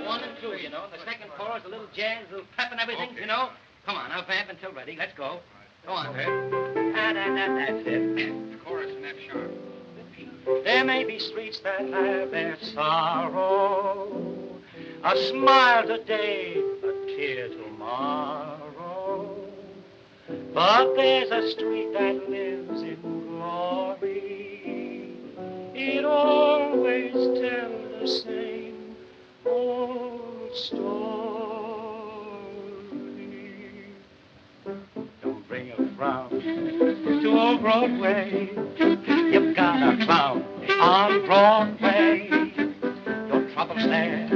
One and two, you know. The second chorus, a little jazz, a little pep and everything, you know. Come on, I'll vamp until ready. Let's go. Go on, Herb. That's it. The chorus in F sharp. There may be streets that have their sorrow, a smile today, a tear tomorrow. But there's a street that lives in glory. It always tells the same old story. Don't bring a frown to old Broadway. You've got a clown on Broadway. Your troubles there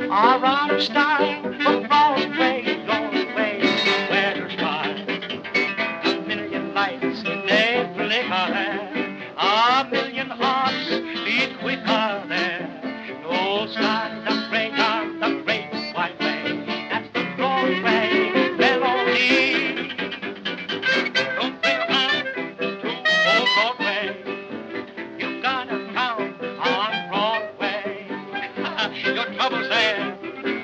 are out of style. But Broadway, Broadway, where to smile. A million lights, they flicker there. A million hearts beat quicker there. No skies are gray on the great white way. That's the Broadway melody. Don't bring around to old Broadway. You've got a town on Broadway. Your troubles there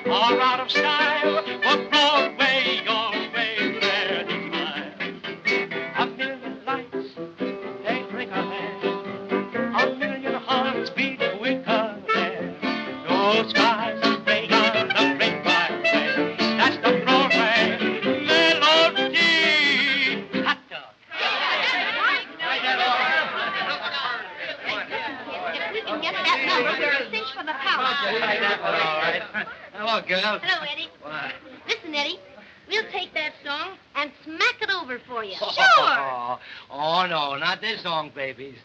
are out of style. For Broadway, your way there to smile. A million lights, they flicker there. A million hearts beat quicker there. No skies are gray on the great white way. That's the Broadway melody. Hot dog. If we can get that number, we're a cinch for the power. All right. Hello, girls. Hello, Eddie. What? Listen, Eddie, we'll take that song and smack it over for you. Oh, no, not this song, babies.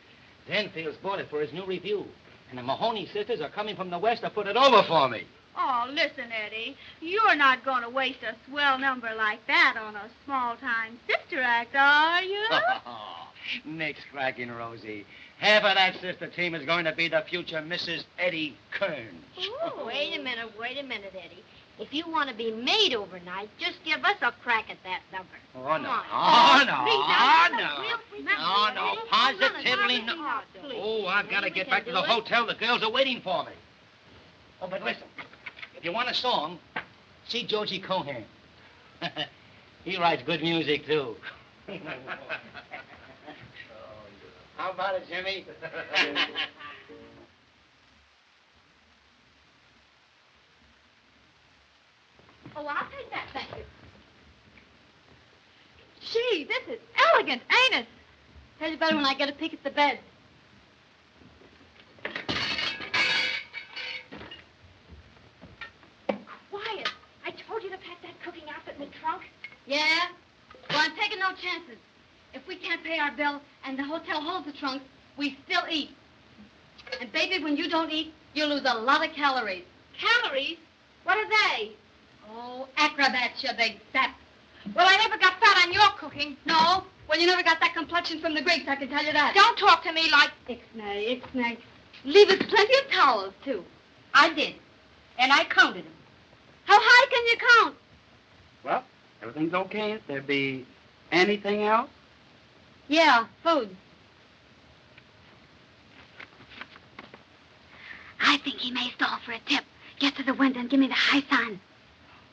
Zenfield's bought it for his new review. And the Mahoney sisters are coming from the west to put it over for me. Oh, listen, Eddie. You're not going to waste a swell number like that on a small-time sister act, are you? Nick's cracking, Rosie. Half of that sister team is going to be the future Mrs. Eddie Kearns. Ooh, wait a minute, Eddie. If you want to be made overnight, just give us a crack at that number. Oh, no. Come on. No, positively no. Oh, I've got to get back to the hotel. The girls are waiting for me. Oh, but listen, if you want a song, see Georgie Cohan. He writes good music, too. How about it, Jimmy? Oh, I'll take that, thank you. Gee, this is elegant, ain't it? Tell you better when I get a peek at the bed. Quiet. I told you to pack that cooking outfit in the trunk. Yeah? Well, I'm taking no chances. If we can't pay our bill and the hotel holds the trunk, we still eat. And, baby, when you don't eat, you lose a lot of calories. Calories? What are they? Oh, acrobats, you big sap. Well, I never got fat on your cooking. No? Well, you never got that complexion from the Greeks, I can tell you that. Don't talk to me like... Ixnay. Leave us plenty of towels, too. I did. And I counted them. How high can you count? Well, everything's okay. If there be anything else? Yeah, food. I think he may stall for a tip. Get to the window and give me the high sign.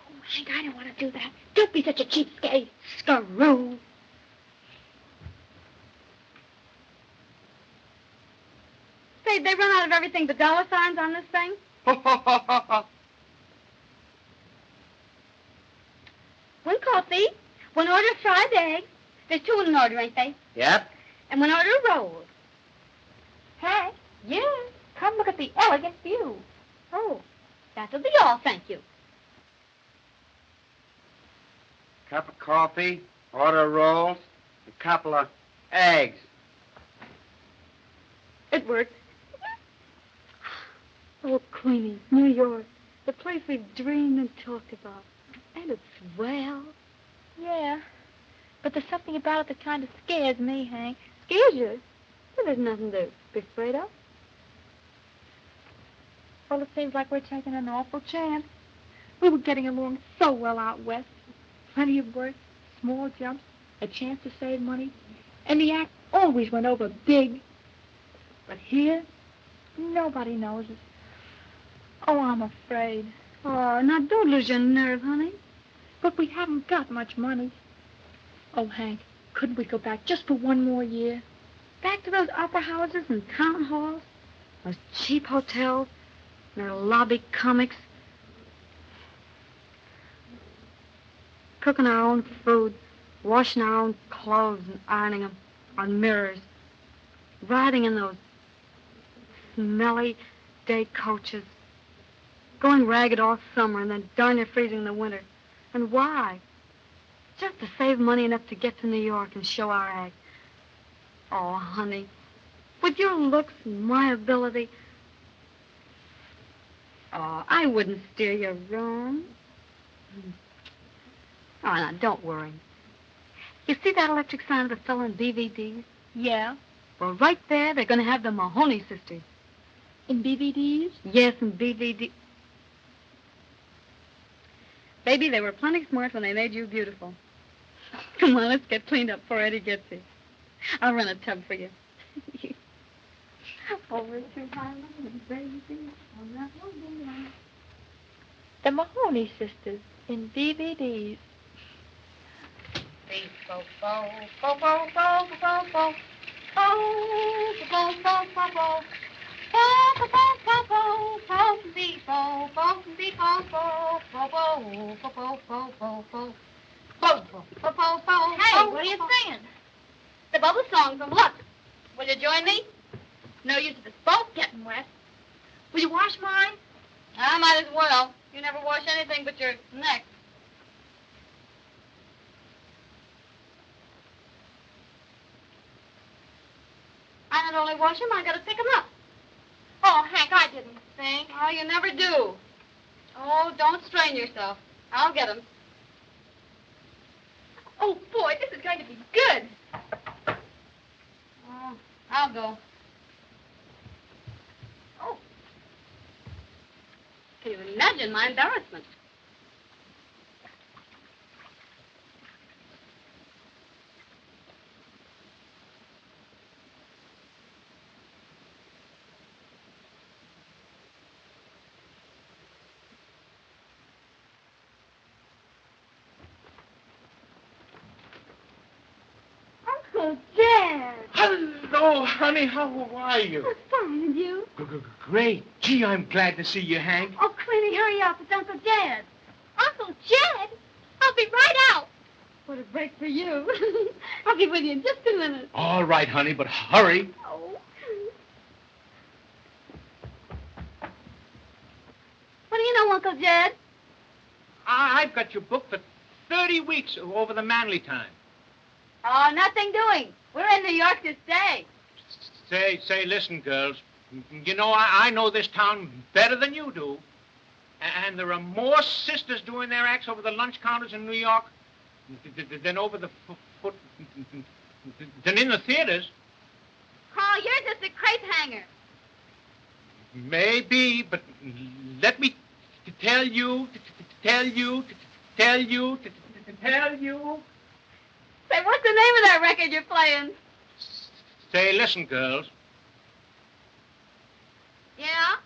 Oh, Hank, I don't want to do that. Don't be such a cheapskate. Skaroo. Say, they run out of everything but dollar signs on this thing? One coffee, one order of fried eggs. There's two in an order, ain't they? Yep. And one order of rolls. Hank, Yeah. come look at the elegant view. Oh, that'll be all, thank you. Cup of coffee, order of rolls, a couple of eggs. It worked. Oh, Queenie, New York, the place we've dreamed and talked about. And it's swell. Yeah, but there's something about it that kind of scares me, Hank. Scares you? Well, there's nothing to be afraid of. Well, it seems like we're taking an awful chance. We were getting along so well out west. Plenty of work, small jumps, a chance to save money. And the act always went over big. But here, nobody knows us. Oh, I'm afraid. Oh, now don't lose your nerve, honey. But we haven't got much money. Oh, Hank, couldn't we go back just for one more year? Back to those opera houses and town halls, those cheap hotels, and their lobby comics. Cooking our own food, washing our own clothes and ironing them on mirrors. Riding in those smelly day coaches. Going ragged all summer and then darn near freezing in the winter. And why? Just to save money enough to get to New York and show our act. Oh, honey, with your looks and my ability, oh, I wouldn't steer you wrong. Oh, now, don't worry. You see that electric sign of the fellow in DVDs? Yeah. Well, right there, they're going to have the Mahoney sisters. In DVDs? Yes, in DVD. Baby, they were plenty smart when they made you beautiful. Come on, let's get cleaned up before Eddie gets here. I'll run a tub for you. Over to Highland, baby, on that one. The Mahoney sisters in DVDs. Hey, what are you singing? The bubble song from Lux. Will you join me? No use of us both getting wet. Will you wash mine? I might as well. You never wash anything but your neck. I not only wash them, I gotta pick them up. Oh, Hank, I didn't think. Oh, you never do. Oh, don't strain yourself. I'll get them. Oh, boy, this is going to be good. Oh, I'll go. Oh. Can you imagine my embarrassment? Uncle Dad. Hello, honey. How are you? Oh, fine, and you? Great. Gee, I'm glad to see you, Hank. Oh, Queenie, hurry up. It's Uncle Jed. Uncle Jed? I'll be right out. What a break for you. I'll be with you in just a minute. All right, honey, but hurry. Oh. What do you know, Uncle Jed? I've got you booked for 30 weeks over the Manly time. Oh, nothing doing. We're in New York this day. Say, listen, girls. You know, I know this town better than you do. And there are more sisters doing their acts over the lunch counters in New York than over the than in the theaters. Oh, you're just a crepe hanger. Maybe, but let me tell you. Say, what's the name of that record you're playing? Say, listen, girls. Yeah?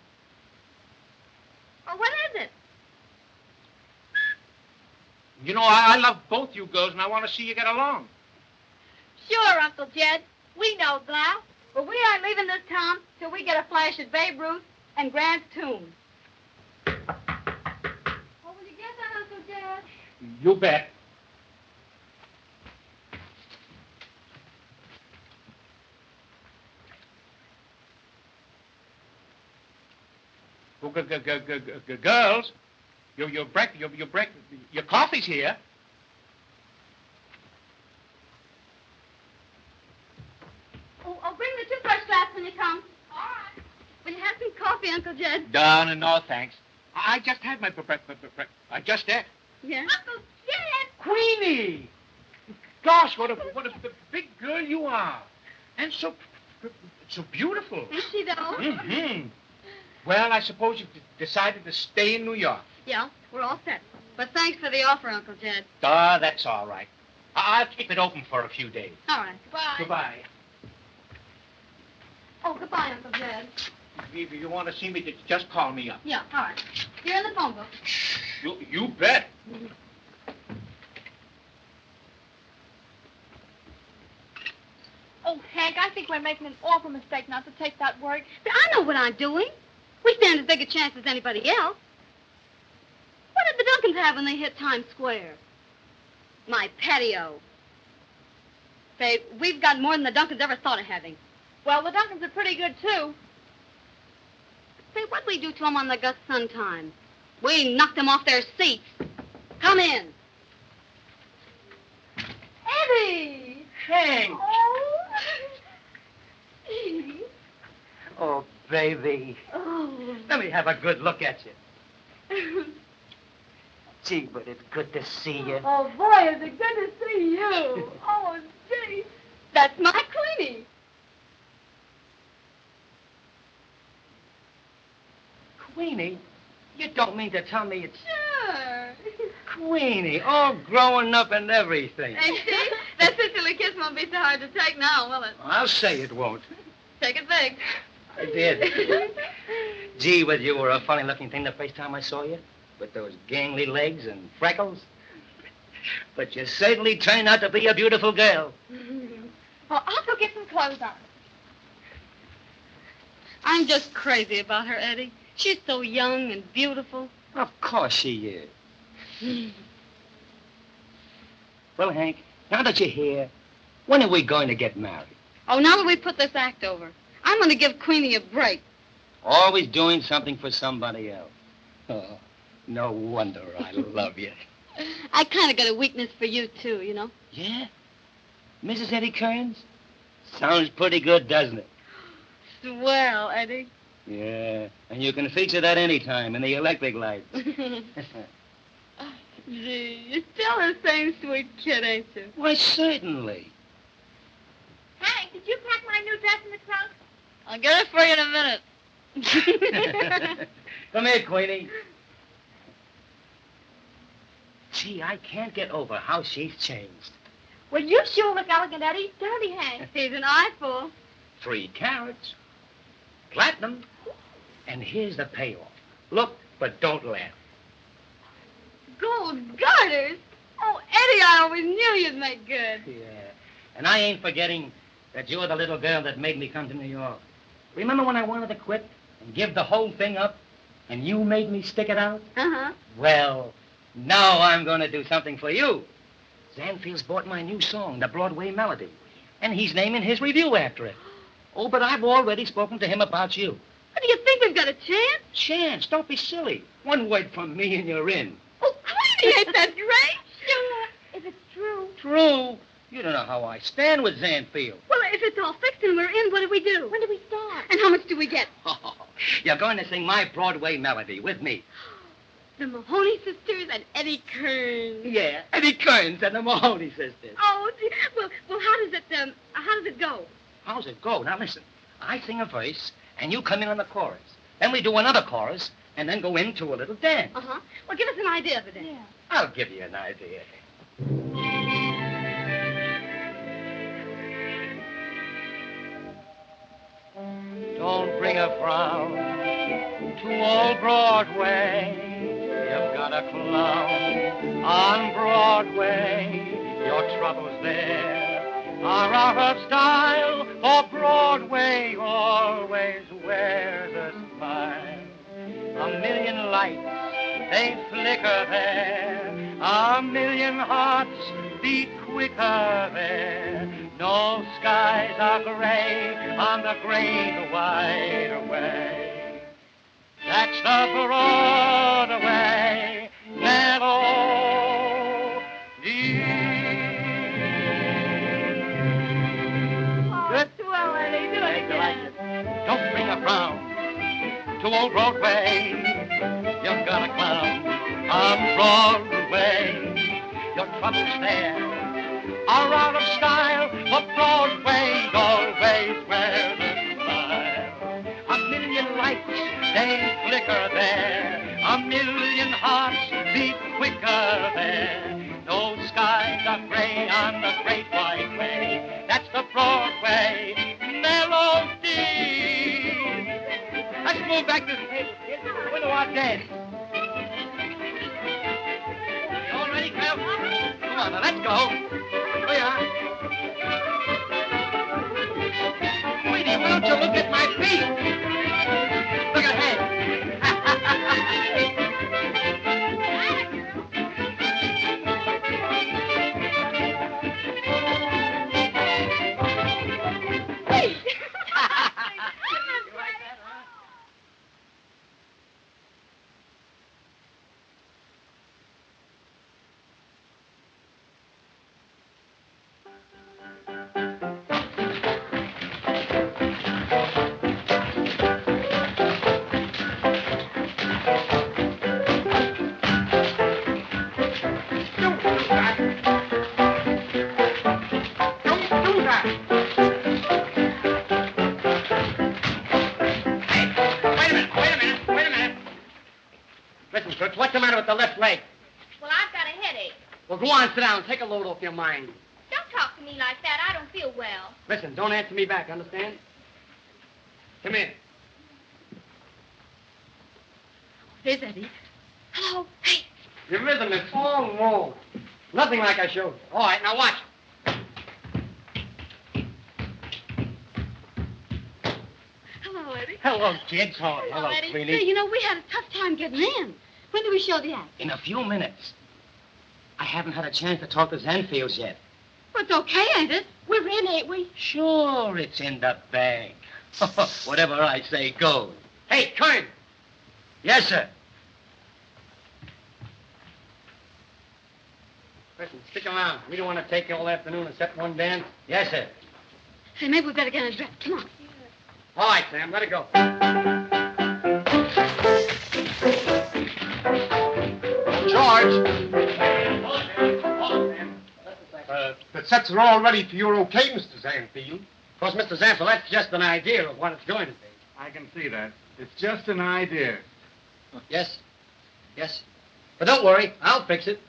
Well, what is it? You know, I love both you girls, and I want to see you get along. Sure, Uncle Jed. We know that. But we aren't leaving this town till we get a flash at Babe Ruth and Grant's tune. Oh, will you get that, Uncle Jed? You bet. Girls, your coffee's here. Oh, bring the toothbrush glass when you come. All right. Will you have some coffee, Uncle Jed? No, thanks. I just had my breakfast. I just ate. Yeah? Uncle Jed! Queenie! Gosh, what a big girl you are. And so beautiful. Is she, though? Mm-hmm. Well, I suppose you've decided to stay in New York. Yeah, we're all set. But thanks for the offer, Uncle Jed. That's all right. I'll keep it open for a few days. All right. Goodbye. Goodbye. Oh, goodbye, Uncle Jed. If you want to see me, just call me up. Yeah, all right. You're in the phone book. You bet. Oh, Hank, I think we're making an awful mistake not to take that work. I know what I'm doing. We stand as big a chance as anybody else. What did the Duncans have when they hit Times Square? My patio. Say, we've got more than the Duncans ever thought of having. Well, the Duncans are pretty good, too. Say, what'd we do to them on the Gus Sun time? We knocked them off their seats. Come in. Eddie! Hank! Oh, Eddie. Oh, baby. Oh. Let me have a good look at you. Gee, but it's good to see you. Oh, boy, is it good to see you. Oh, gee. That's my Queenie. Queenie? You don't mean to tell me it's Sure. Queenie, all growing up and everything. Hey, see? That sisterly kiss won't be so hard to take now, will it? I'll say it won't. Take it big. I did. Gee, but you were a funny-looking thing the first time I saw you, with those gangly legs and freckles. But you certainly turned out to be a beautiful girl. Well, I'll go get some clothes on. I'm just crazy about her, Eddie. She's so young and beautiful. Of course she is. Well, Hank, now that you're here, when are we going to get married? Oh, now that we put this act over, I'm going to give Queenie a break. Always doing something for somebody else. Oh, no wonder I love you. I kind of got a weakness for you, too, you know. Yeah? Mrs. Eddie Kearns? Sounds pretty good, doesn't it? Swell, Eddie. Yeah, and you can feature that anytime in the electric lights. Gee, you're still the same sweet kid, ain't you? Why, certainly. Hank, did you pack my new dress in the trunk? I'll get it for you in a minute. Come here, Queenie. Gee, I can't get over how she's changed. Well, you sure look elegant, Eddie. Don't he, Hank? He's an eyeful. 3 carats. Platinum. And here's the payoff. Look, but don't laugh. Gold garters? Oh, Eddie, I always knew you'd make good. Yeah. And I ain't forgetting that you're the little girl that made me come to New York. Remember when I wanted to quit and give the whole thing up, and you made me stick it out? Uh-huh. Well, now I'm going to do something for you. Zanfield's bought my new song, the Broadway Melody, and he's naming his review after it. Oh, but I've already spoken to him about you. What, do you think we've got a chance? Chance, don't be silly. One word from me and you're in. Oh, Queenie, ain't that great? Sure. If it's true. True. You don't know how I stand with Zanfield. Well, if it's all fixed and we're in, what do we do? When do we start? And how much do we get? Oh, you're going to sing my Broadway Melody with me. The Mahoney sisters and Eddie Kearns. Yeah, Eddie Kearns and the Mahoney sisters. Oh, gee. Well, how does it go? How's it go? Now, listen. I sing a verse, and you come in on the chorus. Then we do another chorus, and then go into a little dance. Uh-huh. Well, give us an idea of the dance. Yeah. I'll give you an idea. Don't bring a frown to old Broadway. You've got a clown on Broadway. Your troubles there are out of style, for Broadway always wears a smile. A million lights, they flicker there. A million hearts beat quicker there. No skies are gray on the great wide way. That's the Broadway Melody. Good. Swell, Eddie. Do it again. Don't bring a frown to old Broadway. You've got a clown on Broadway. Your troubles there are out of style, for Broadway always wears a smile. A million lights, they flicker there. A million hearts beat quicker there. No skies are gray on the great wide way. That's the Broadway Melody. move back this table, kid. The window out dead. You all ready, Clem? Come on, now, let's go. Here we are. Sweetie, why don't you look at my feet? Look ahead. Listen, Toots, what's the matter with the left leg? Well, I've got a headache. Well, go on, sit down. Take a load off your mind. Don't talk to me like that. I don't feel well. Listen, don't answer me back, understand? Come in. There's Eddie. Hello. Hey. Your rhythm is all wrong. Nothing like I showed you. All right, now watch. Hello, Eddie. Hello, kids. Oh, hello, Eddie. Queenie. Say, you know, we had a tough time getting in. When do we show the act? In a few minutes. I haven't had a chance to talk to Zanfields yet. Well, it's okay, ain't it? We're in, ain't we? Sure, it's in the bag. Whatever I say goes. Hey, Kern. Yes, sir. Listen, stick around. We don't want to take you all afternoon except one dance. Yes, sir. Hey, maybe we better get in a dress. Come on. All right, Sam, let it go. George. The sets are all ready for your okay, Mr. Zanfield. Of course, Mr. Zanfield, that's just an idea of what it's going to be. I can see that. It's just an idea. Yes. Yes. But don't worry, I'll fix it.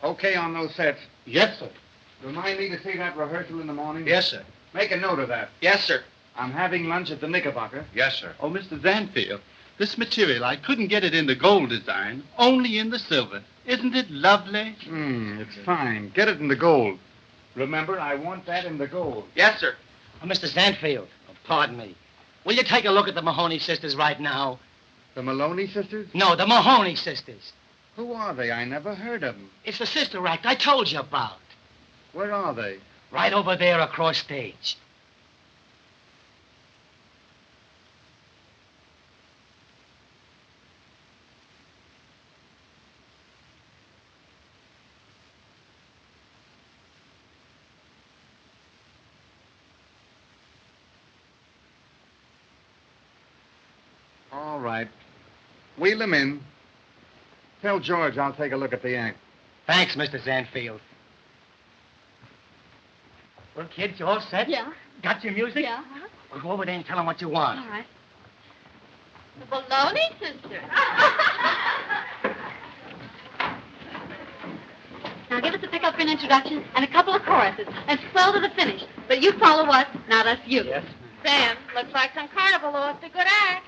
Okay on those sets. Yes, sir. Remind me to see that rehearsal in the morning. Yes, sir. Make a note of that. Yes, sir. I'm having lunch at the Knickerbocker. Yes, sir. Oh, Mr. Zanfield, this material, I couldn't get it in the gold design, only in the silver. Isn't it lovely? It's fine. Get it in the gold. Remember, I want that in the gold. Yes, sir. Oh, Mr. Zanfield, pardon me. Will you take a look at the Mahoney sisters right now? The Maloney sisters? No, the Mahoney sisters. Who are they? I never heard of them. It's the sister act I told you about. Where are they? Right over there across stage. All right. Wheel them in. Tell George I'll take a look at the act. Thanks, Mr. Zanfield. Well, kids, you all set? Yeah. Got your music? Yeah. Well, go over there and tell them what you want. All right. The Bologna sister. Now give us a pick-up for an introduction and a couple of choruses and swell to the finish. But you follow us, not us you. Yes. Sam, looks like some carnival lost a good act.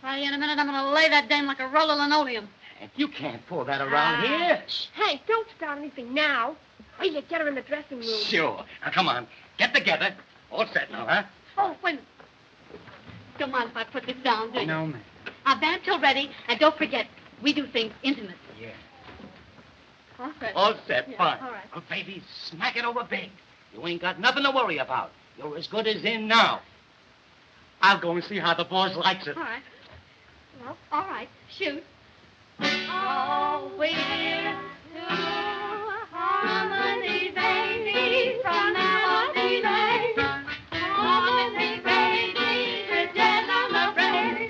Why, in a minute, I'm going to lay that dame like a roll of linoleum. You can't pull that around here. Hey, don't start anything now. Wait till you get her in the dressing room. Sure. Now, come on. Get together. All set now, huh? Oh, wait a minute. Don't mind if I put this down, do you? No, ma'am. Our band till ready, and don't forget, we do things intimately. Yeah. All set. All set. Yeah, Fine. all right. Oh, baby, smack it over big. You ain't got nothing to worry about. You're as good as in now. I'll go and see how the boss likes it. All right. Well, all right. Shoot. Oh, we're two harmony babies from Melody Lane. Harmony babies, we're dead on the brain.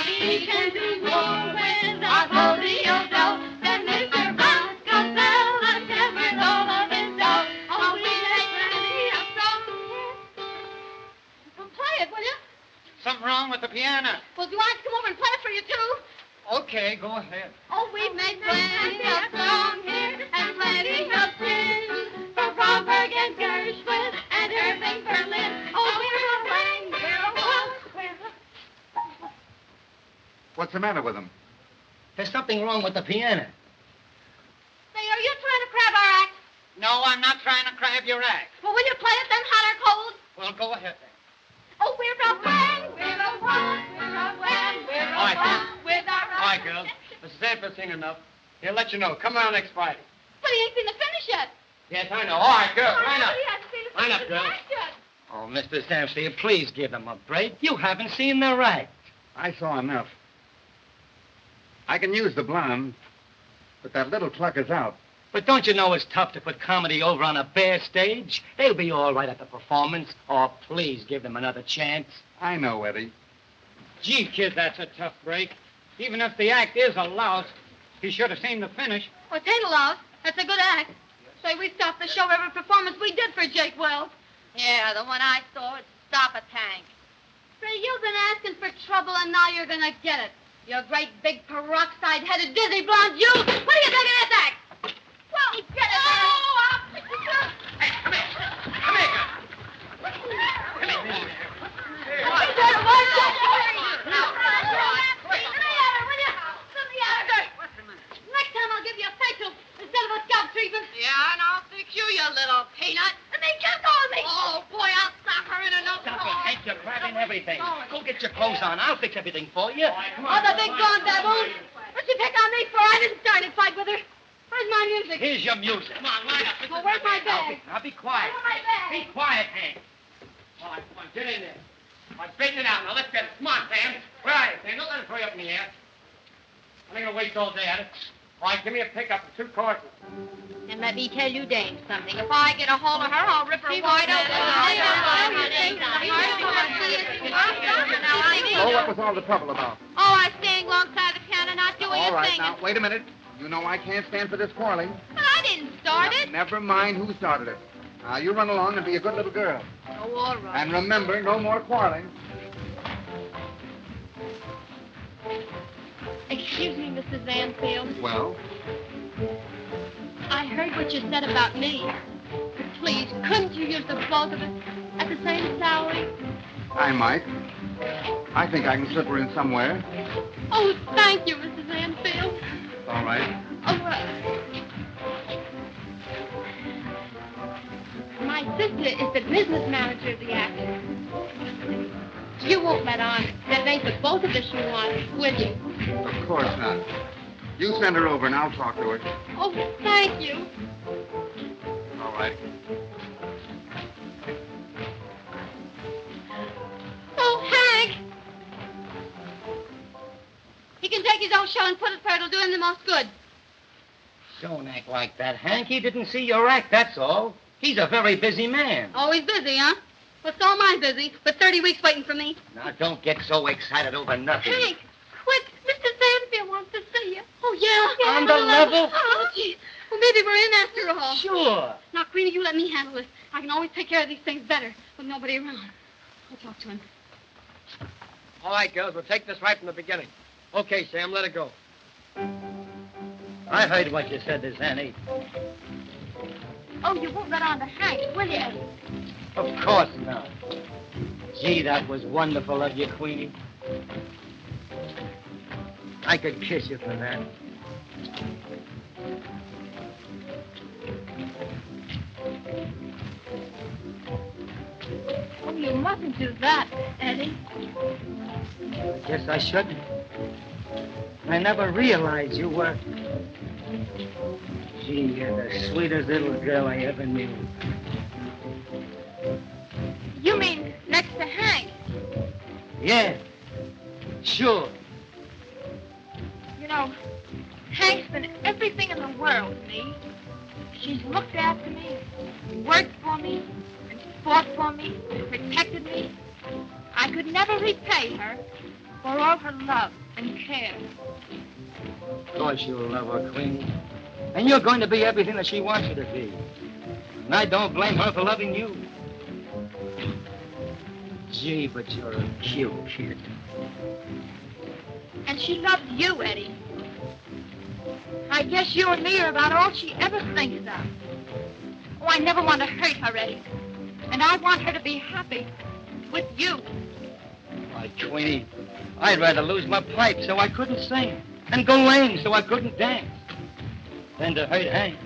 We can do more with our polio dough than Mr. Roscoe Bell and with all of his dough. Oh, we make plenty of songs. Well, play it, will you? Something wrong with the piano. Well, do I have to come over and play it for you, too? Okay, go ahead. Oh, we've made plenty of songs here and plenty of tunes for Stromberg and Gershwin and Irving Berlin. Oh, we're a wang, we're a waltz, What's the matter with them? There's something wrong with the piano. Say, are you trying to crab our act? No, I'm not trying to crab your act. Well, will you play it then, hot or cold? Well, go ahead then. Oh, we're a wang, we're a waltz, we're a wang, we're a All right, waltz with our All right, girls. Mrs. Sanford's seen enough. He'll let you know. Come around next Friday. But he ain't seen the finish yet. Yes, I know. All right, girls, line up. He hasn't seen the Line finish up, girls. yet. Oh, Mr. Sanfield, please give them a break. You haven't seen their act. I saw enough. I can use the blonde, but that little clucker's out. But don't you know it's tough to put comedy over on a bare stage? They'll be all right at the performance. Oh, please give them another chance. I know, Eddie. Gee, kid, that's a tough break. Even if the act is a louse, he should have seen the finish. Well, it ain't a loss. That's a good act. Say, we stopped the show every performance we did for Jake Wells. Yeah, the one I saw would stop a tank. Say, you've been asking for trouble, and now you're gonna get it. You great big peroxide-headed dizzy blonde you! What do you think of this act? Well, get it! Oh, I'll pick you up! Hey, come here. Come here, girl. Come here. Hey, there, why don't you hurry? Now, let me at her, will you? Let me at her. Next time I'll give you a facial instead of a scalp treatment. Yeah, and I'll fix you, you little peanut. And then just on me. Oh, boy, I'll stop her in enough Stop it, time. Hank. You're grabbing everything. Go get your clothes on. I'll fix everything for you. Oh, the big gone baboon. What'd she pick on me for? I didn't start a fight with her. Where's my music? Here's your music. Come on, line up. Well, where's my bag? Now be quiet. Where's my bag? Be quiet, Hank. All right, come on, get in there. All right, straighten it out. Now, let's get it. Come on, Sam. Where are you, Sam? Don't let it throw you up in the air. I'm not going to waste all day at it. All right, give me a pickup for 2 courses. And let me tell you, Dame, something. If I get a hold of her, I'll rip her wide open. So what was all the trouble about? Oh, I was standing alongside the piano, not doing All a right, thing. now, wait a minute. You know I can't stand for this quarreling. But I didn't start it. Never mind who started it. Now, you run along and be a good little girl. Oh, all right. And remember, no more quarreling. Excuse me, Mrs. Anfield. Well, I heard what you said about me. But please, couldn't you use the both of us at the same salary? I might. I think I can slip her in somewhere. Oh, thank you, Mrs. Anfield. All right. Oh, my sister is the business manager of the actor. You won't let on that it ain't the both of us you want, will you? Of course not. You send her over and I'll talk to her. Oh, thank you. All right. Oh, Hank! He can take his own show and put it where it'll do him the most good. Don't act like that, Hank. He didn't see your act, that's all. He's a very busy man. Always busy, huh? Well, so am I busy, with 30 weeks waiting for me. Now, don't get so excited over nothing. Hank, quick! Mr. Sanfield wants to see you. Oh, yeah? On the level? Oh, gee. Well, maybe we're in after all. Sure. Now, Queenie, you let me handle this. I can always take care of these things better with nobody around. I'll talk to him. All right, girls, we'll take this right from the beginning. Okay, Sam, let it go. I heard what you said, Miss Annie. Oh, you won't let on to Hank, will you, Eddie? Of course not. Gee, that was wonderful of you, Queenie. I could kiss you for that. Oh, you mustn't do that, Eddie. I guess I shouldn't. I never realized you were... Gee, you're the sweetest little girl I ever knew. You mean next to Hank? Yeah, sure. You know, Hank's been everything in the world to me. She's looked after me, and worked for me, and fought for me, and protected me. I could never repay her for all her love and care. Of course you'll love her, Queenie. And you're going to be everything that she wants you to be. And I don't blame her for loving you. Gee, but you're a cute kid. And she loves you, Eddie. I guess you and me are about all she ever thinks of. Oh, I never want to hurt her, Eddie. And I want her to be happy with you. Why, Queenie, I'd rather lose my pipe so I couldn't sing and go lame so I couldn't dance than to hurt Hank.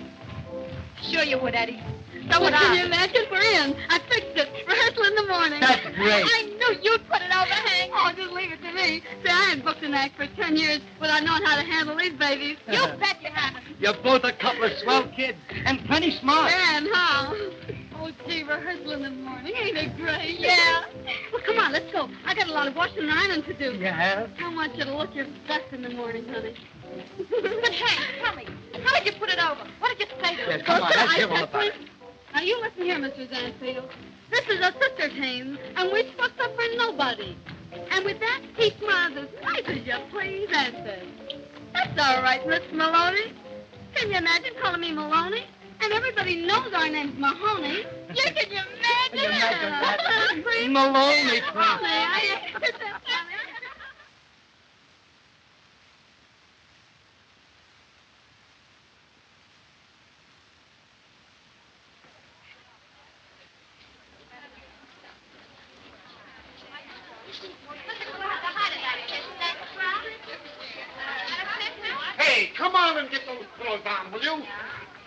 Sure you would, Eddie. So would Can I. you imagine? We're in. I fixed it. Rehearsal in the morning. That's great. I knew you'd put it over, Hank. Oh, just leave it to me. See, I ain't booked an act for 10 years without knowing how to handle these babies. You bet you haven't. You're both a couple of swell kids and plenty smart. And how? Oh, gee, rehearsal in the morning. Ain't it great? Yeah. Well, come on, let's go. I got a lot of washing and ironing to do. Yeah? I want you to look your best in the morning, honey. But, Hank, tell me, how did you put it over? What did you say to her? Yes, come on, let's hear all about it. Now, you listen here, Mr. Zanfield. This is a sister team, and we're supposed to for nobody. And with that, he smiles as nice as you please and says, "That's all right, Miss Maloney." Can you imagine calling me Maloney? And everybody knows our name's Mahoney. Yeah, can you imagine? Can you imagine that? Please? Maloney, please. Maloney. Hey, come on and get those clothes on, will you?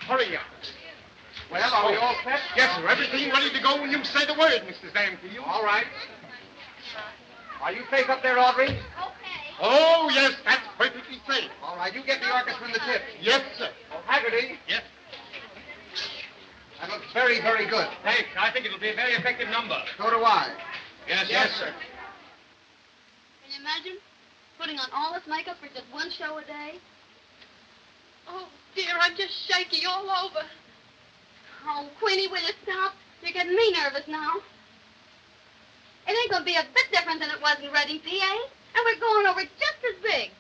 Hurry up. Well, are we all set? Yes, sir. Everything ready to go when you say the word, Mr. Zanfield. All right. Are you safe up there, Audrey? Okay. Oh, yes, that's perfectly safe. All right, you get the orchestra and the tips. Yes, sir. Oh, Haggerty. Yes. That looks very, very good. Thanks. I think it'll be a very effective number. So do I. Yes, sir. Can you imagine putting on all this makeup for just one show a day? Oh, dear, I'm just shaky all over. Oh, Queenie, will you stop? You're getting me nervous now. It ain't gonna be a bit different than it was in Reading, PA. And we're going over just as big.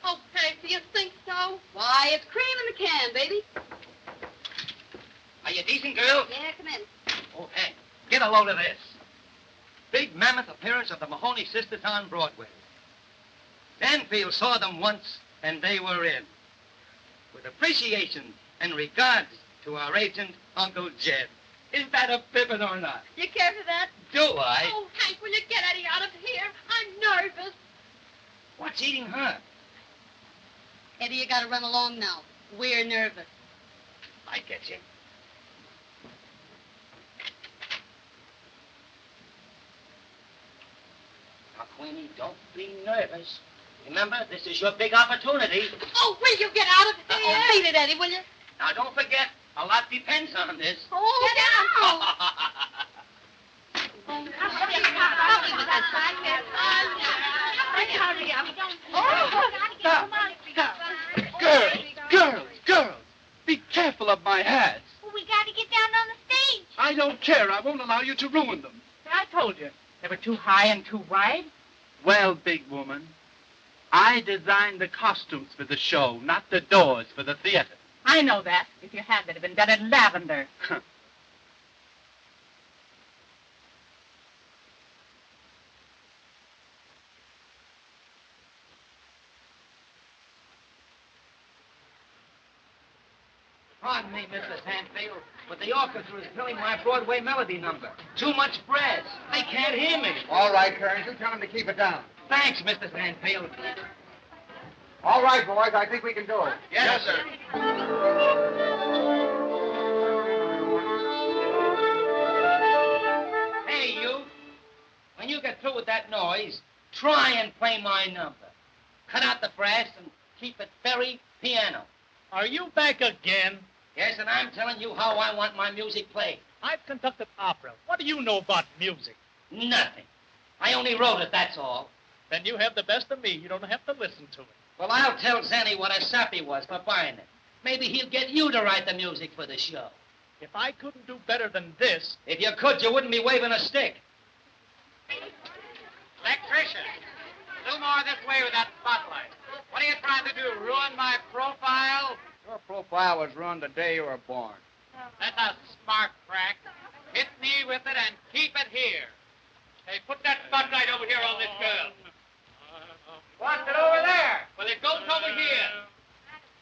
Okay, do you think so? Why, it's cream in the can, baby. Are you decent, girl? Yeah, come in. Oh, Hank, get a load of this. Big mammoth appearance of the Mahoney sisters on Broadway. Danfield saw them once, and they were in. With appreciation and regards to our agent, Uncle Jed. Is that a pippin or not? You care for that? Do I? Oh, Hank, will you get Eddie out of here? I'm nervous. What's eating her? Eddie, you gotta run along now. We're nervous. I get you. Now, Queenie, don't be nervous. Remember, this is your big opportunity. Oh, will you get out of here? Beat it, Eddie, will you? Now, don't forget, a lot depends on this. Oh, get out. Girls, be careful of my hats. Well, we got to get down on the stage. I don't care. I won't allow you to ruin them. I told you. They were too high and too wide. Well, big woman, I designed the costumes for the show, not the doors for the theater. I know that. If you had, they'd have been done in lavender. Pardon me, Mrs. Hanfield, but the orchestra is playing my Broadway Melody number. Too much brass. They can't hear me. All right, Kearns, you tell him to keep it down. Thanks, Mrs. Hanfield. All right, boys, I think we can do it. Yes, sir. Hey, you. When you get through with that noise, try and play my number. Cut out the brass and keep it very piano. Are you back again? Yes, and I'm telling you how I want my music played. I've conducted opera. What do you know about music? Nothing. I only wrote it, that's all. Then you have the best of me. You don't have to listen to it. Well, I'll tell Zanny what a sap he was for buying it. Maybe he'll get you to write the music for the show. If I couldn't do better than this... If you could, you wouldn't be waving a stick. Electrician, do more this way with that spotlight. What are you trying to do, ruin my profile? Your profile was ruined the day you were born. That's a smart crack. Hit me with it and keep it here. Hey, put that spotlight over here on this girl. What's it over there? Well, it goes over here.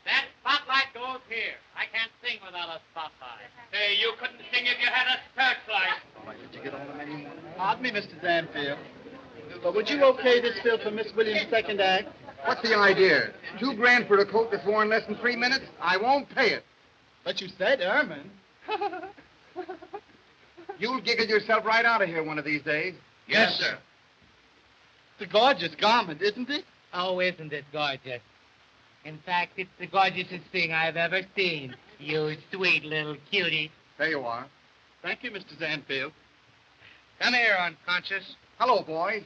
That spotlight goes here. I can't sing without a a spotlight. Hey, you couldn't sing if you had a searchlight. All right, did you get all the menu? Pardon me, Mr. Zanfield. But would you okay this bill for Miss Williams' second act? What's the idea? $2,000 for a coat that's worn less than 3 minutes? I won't pay it. But you said Ermine. You'll giggle yourself right out of here one of these days. Yes, sir. It's a gorgeous garment, isn't it? Oh, isn't it gorgeous? In fact, it's the gorgeousest thing I've ever seen. You sweet little cutie. There you are. Thank you, Mr. Zanfield. Come here, unconscious. Hello, boys.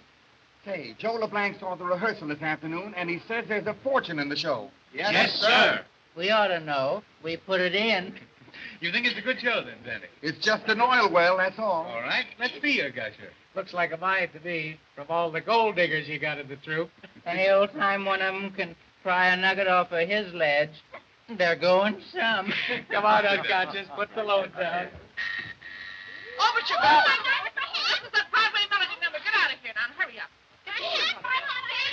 Say, Joe LeBlanc saw the rehearsal this afternoon, and he says there's a fortune in the show. Yes, sir. We ought to know. We put it in. You think it's a good show, then, Benny? It's just an oil well, that's all. All right. Let's be your gusher. Looks like a mine to me, from all the gold diggers you got in the troupe. Any old time one of them can pry a nugget off of his ledge, they're going some. Come on, unconscious. Put the load down. Over you go. This is a Broadway Melody number. Get out of here now and hurry up. Get out of here. Come on.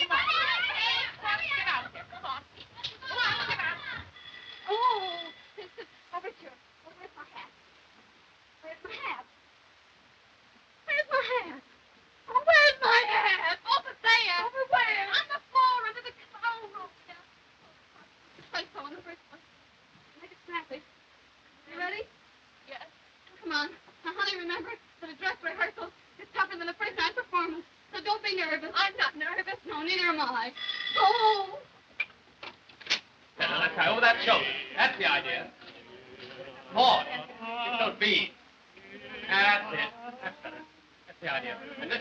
Get out of here. Come on. Come on, get out. Oh, Overture. Where's my hat? Where's my hat? Where's my hat? Oh, where's my hat? Over there. Over where? On the floor, under the... Oh, yeah. Place so in the first one. Make it snappy. You ready? Yes. Come on. Now, honey, remember that a dress rehearsal is tougher than a first night performance. So don't be nervous. I'm not nervous. No, neither am I. Oh! Now, let's try over that shoulder. That's the idea. More. Give those beads. That's it. That's better. That's the idea. And this...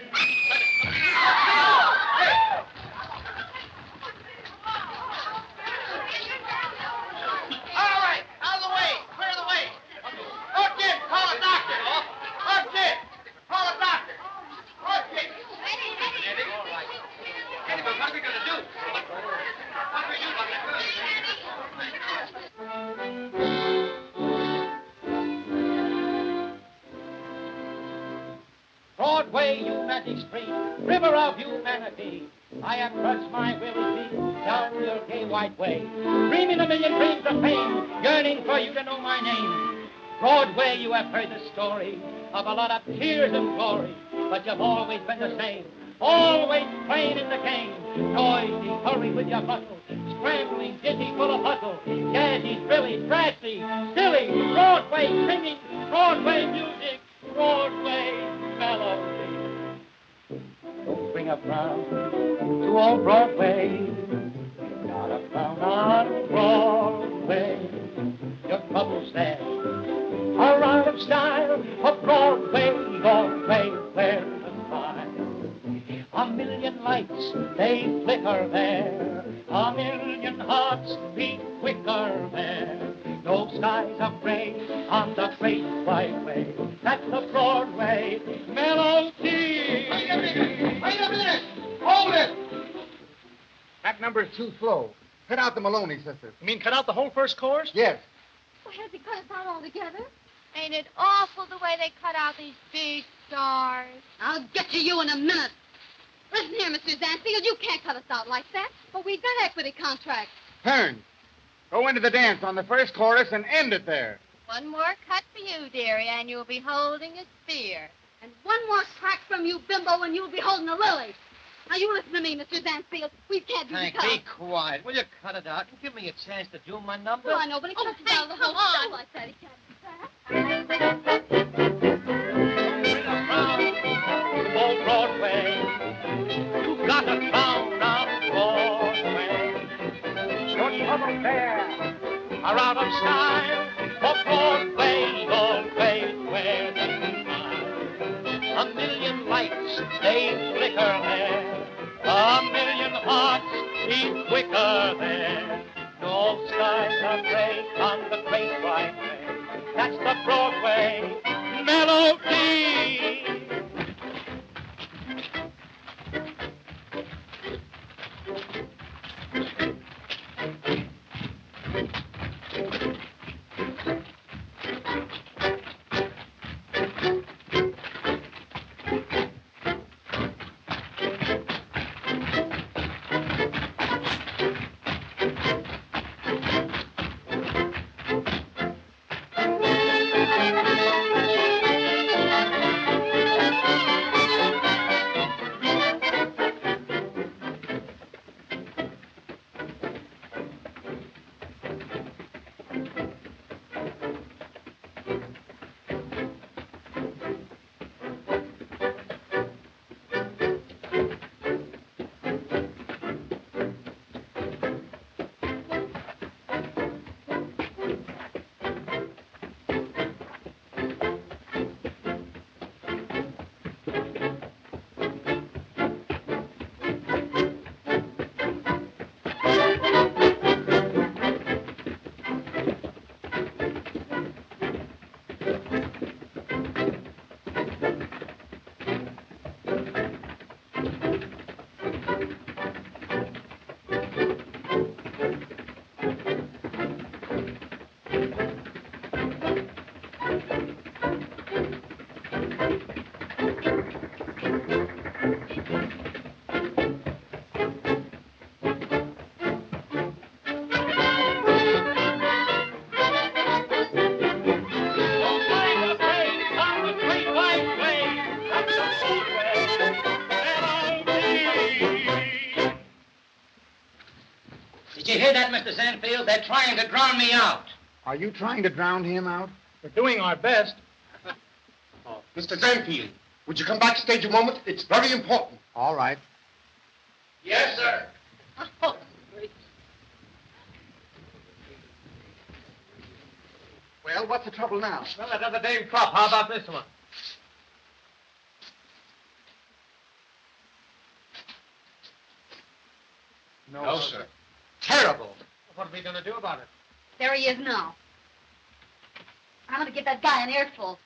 All right. Out of the way. Clear the way. Hook it. Call a doctor. Hook it. Call a doctor. Hook it. Eddie. All right. Eddie, but what are we going to do? What do we do about that girl? Broadway, you magic street, river of humanity. I have trudged my weary feet down your gay white way, dreaming a million dreams of fame, yearning for you to know my name. Broadway, you have heard the story of a lot of tears and glory, but you've always been the same, always playing in the game. Noisy, hurry with your bustle, scrambling, dizzy, full of hustle, jazzy, thrilly, trashy, silly, Broadway singing, Broadway music, Broadway melody. Don't bring a frown to old Broadway. Not a frown on Broadway. Your troubles there are out of style. For Broadway, Broadway, where's the smile? A million lights, they flicker there. A million hearts beat quicker there. No skies are gray on the great white way. That's the Broadway melody. Wait a minute! Hold it! That number's too slow. Cut out the Maloney sisters. You mean cut out the whole first chorus? Yes. Well, has he cut us out altogether? Ain't it awful the way they cut out these big stars? I'll get to you in a minute. Listen here, Mr. Zanfield, you can't cut us out like that. But we've got equity contracts. Turn. Go into the dance on the first chorus and end it there. One more cut for you, dearie, and you'll be holding a spear. And one more crack from you, bimbo, and you'll be holding a lily. Now, you listen to me, Mr. Zanfield. We can't do the Hank, cut. be quiet. Will you cut it out and give me a chance to do my number? Oh, I know, but he cuts us out of the whole come show on. like that. He can't do that. Old Broadway, you've got a crown on Broadway. Your troubles there are out of style. For Broadway, always where the smile. A million lights, they flicker there. A million hearts beat quicker there. No skies are gray on the great white way. That's the Broadway melody. you hear that, Mr. Sanfield? They're trying to drown me out. Are you trying to drown him out? We're doing our best. Oh, Mr. Zanfield, would you come backstage a moment? It's very important. All right. Yes, sir. Well, what's the trouble now? Well, another dame crop. How about this one? No, sir. Terrible. What are we going to do about it? There he is now. I'm going to give that guy an earful.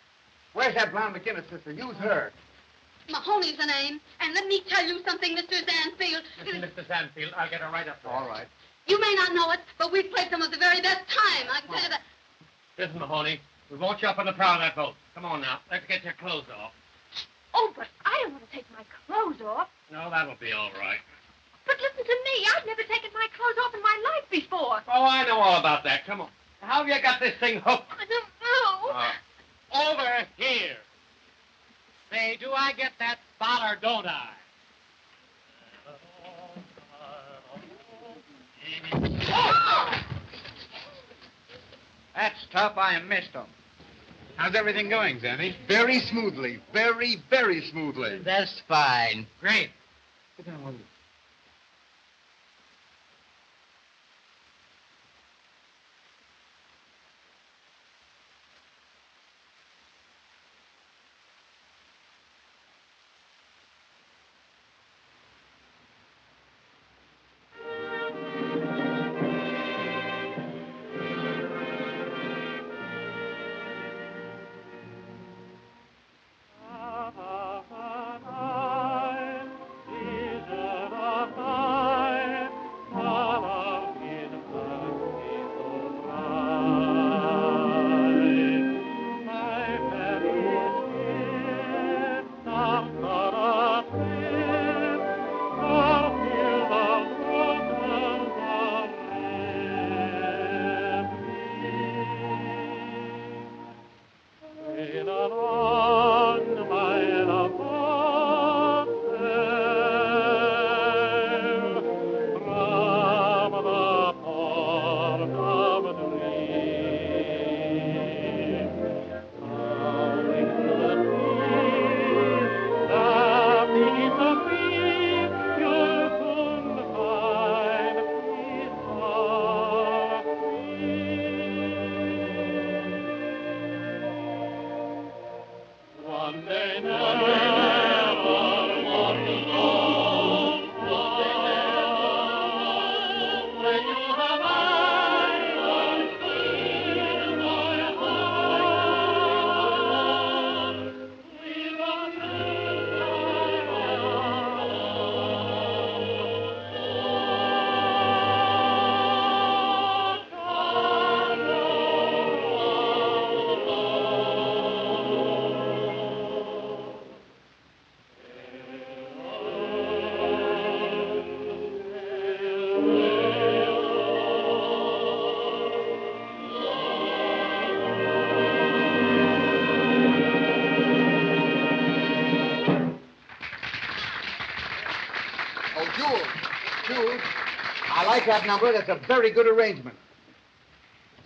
Where's that blonde McGinnis sister? Use her. Mahoney's the name. And let me tell you something, Mr. Zanfield. Listen, Mr. Sanfield, I'll get her right up there. All right. You may not know it, but we've played some of the very best time. I can tell you that. Listen, Mahoney, we want you up on the prow of that boat. Come on now. Let's get your clothes off. Oh, but I don't want to take my clothes off. No, that'll be all right. But listen to me. I've never taken my clothes off in my life before. Oh, I know all about that. Come on. How have you got this thing hooked? I don't know. Over here. Say, do I get that spot or don't I? That's tough. I missed him. How's everything going, Zanny? Very smoothly. Very, very smoothly. That's fine. Great. Sit down, will you? I like that number. That's a very good arrangement.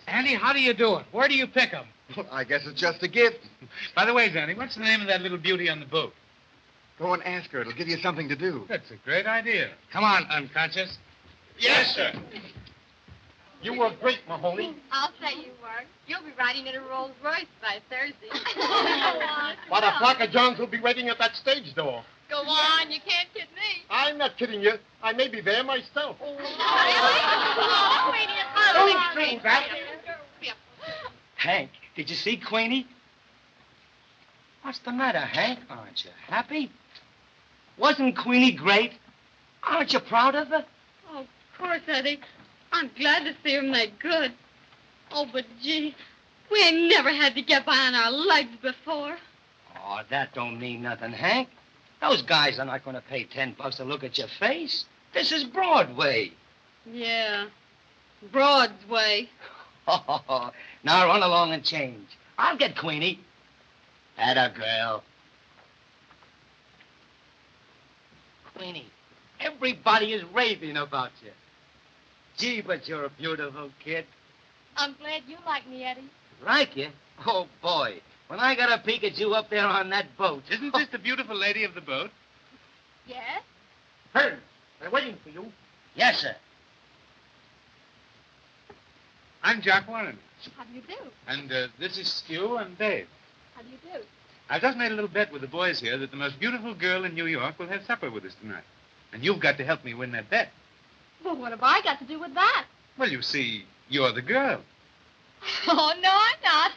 Andy, how do you do it? Where do you pick 'em? I guess it's just a gift. By the way, Zanny, what's the name of that little beauty on the boat? Go and ask her. It'll give you something to do. That's a great idea. Come on, unconscious. Yes, sir. You were great, Mahoney. I'll say you were. You'll be riding in a Rolls Royce by Thursday. What a flock of Johns will be waiting at that stage door. Go on, you can't kid me. I'm not kidding you. I may be there myself. Don't scream, Bat. Hank, did you see Queenie? What's the matter, Hank? Aren't you happy? Wasn't Queenie great? Aren't you proud of her? Oh, of course, Eddie. I'm glad to see him that good. Oh, but gee, we ain't never had to get by on our legs before. Oh, that don't mean nothing, Hank. Those guys are not going to pay $10 to look at your face. This is Broadway. Yeah, Broad's way. Now run along and change. I'll get Queenie. Atta girl. Queenie, everybody is raving about you. Gee, but you're a beautiful kid. I'm glad you like me, Eddie. Like you? Oh, boy. When I got a peek at you up there on that boat. Isn't this the beautiful lady of the boat? Yes? Hearn, they're waiting for you. Yes, sir. I'm Jack Warren. How do you do? And this is Stu and Dave. How do you do? I've just made a little bet with the boys here that the most beautiful girl in New York will have supper with us tonight. And you've got to help me win that bet. Well, what have I got to do with that? Well, you see, you're the girl. Oh, no, I'm not.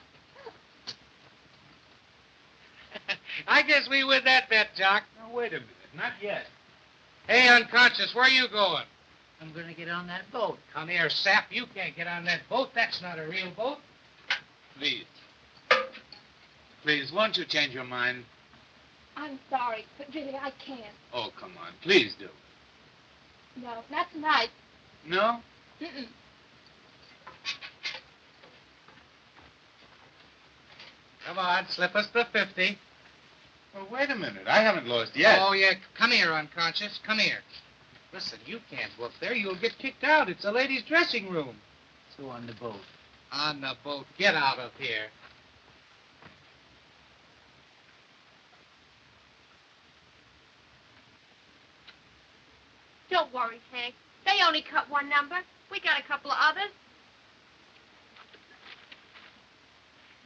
I guess we win that bet, Jock. No, wait a minute. Not yet. Hey, unconscious, where are you going? I'm going to get on that boat. Come here, sap. You can't get on that boat. That's not a real boat. Please. Please, won't you change your mind? I'm sorry, but really, I can't. Oh, come on. Please do. No, not tonight. No? Mm-mm. Come on, slip us the 50. Well, wait a minute. I haven't lost yet. Oh, yeah. Come here, unconscious. Come here. Listen, you can't go up there. You'll get kicked out. It's a ladies' dressing room. So on the boat. On the boat. Get out of here. Don't worry, Hank. They only cut one number. We got a couple of others.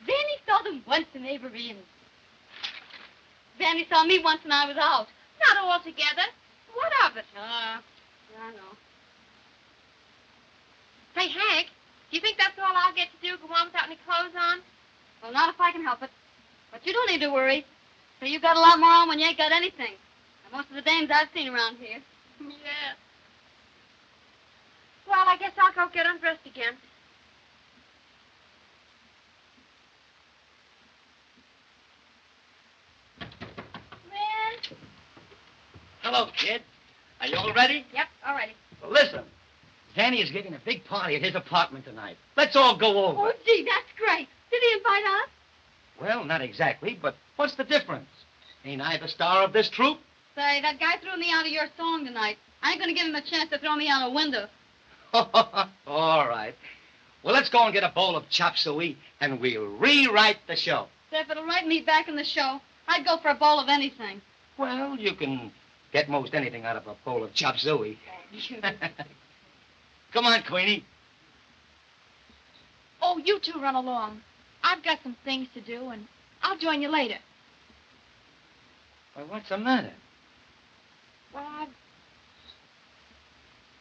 Vanny saw them once in Avery. Vanny saw me once when I was out. Not all together. What of it? Yeah, I know. Say, Hank, do you think that's all I'll get to do, go on without any clothes on? Well, not if I can help it. But you don't need to worry. So you got a lot more on when you ain't got anything. And most of the dames I've seen around here. Yeah. Well, I guess I'll go get undressed again. Man. Hello, kid. Are you all ready? Yep, all righty. Well, listen. Danny is giving a big party at his apartment tonight. Let's all go over. Oh, gee, that's great. Did he invite us? Well, not exactly, but what's the difference? Ain't I the star of this troupe? Say, that guy threw me out of your song tonight. I ain't gonna give him a chance to throw me out a window. All right. Well, let's go and get a bowl of chop suey, and we'll rewrite the show. So if it'll write me back in the show, I'd go for a bowl of anything. Well, you can get most anything out of a bowl of chop suey. Come on, Queenie. Oh, you two run along. I've got some things to do, and I'll join you later. Well, what's the matter? Well,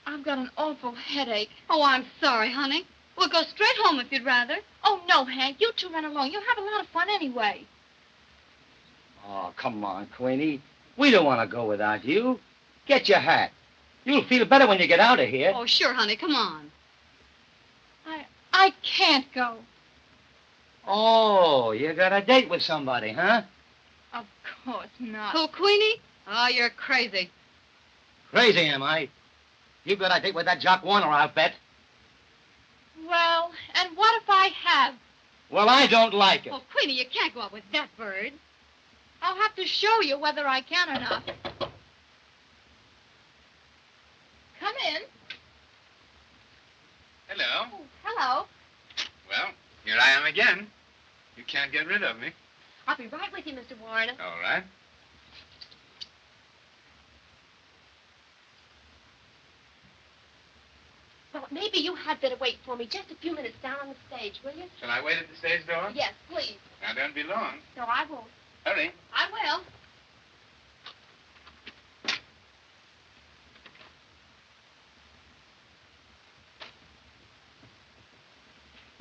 I've got an awful headache. Oh, I'm sorry, honey. We'll go straight home if you'd rather. Oh, no, Hank. You two run along. You'll have a lot of fun anyway. Oh, come on, Queenie. We don't want to go without you. Get your hat. You'll feel better when you get out of here. Oh, sure, honey. Come on. I can't go. Oh, you got a date with somebody, huh? Of course not. Who, Queenie? Oh, you're crazy. Crazy, am I? You got a date with that Jock Warner, I'll bet. Well, and what if I have? Well, I don't like it. Oh, Queenie, you can't go out with that bird. I'll have to show you whether I can or not. Come in. Hello. Oh, hello. Well, here I am again. You can't get rid of me. I'll be right with you, Mr. Warren. All right. Well, maybe you had better wait for me just a few minutes down on the stage, will you? Shall I wait at the stage door? Yes, please. Now, don't be long. No, I won't. Hurry. I will.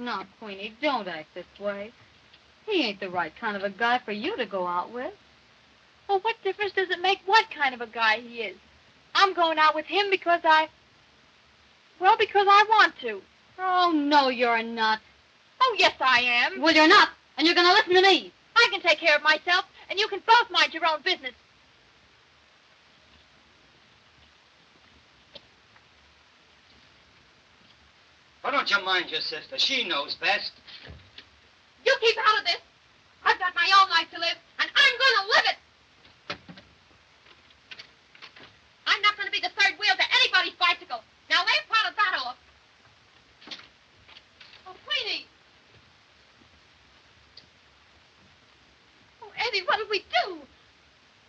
No, Queenie, don't act this way. He ain't the right kind of a guy for you to go out with. Well, what difference does it make what kind of a guy he is? I'm going out with him because because I want to. Oh, no, you're not. Oh, yes, I am. Well, you're not, and you're going to listen to me. I can take care of myself, and you can both mind your own business. Why don't you mind your sister? She knows best. You keep out of this. I've got my own life to live, and I'm going to live it. I'm not going to be the third wheel to anybody's bicycle. Now, leave part of that off. Oh, Queenie. Oh, Eddie, what'll we do?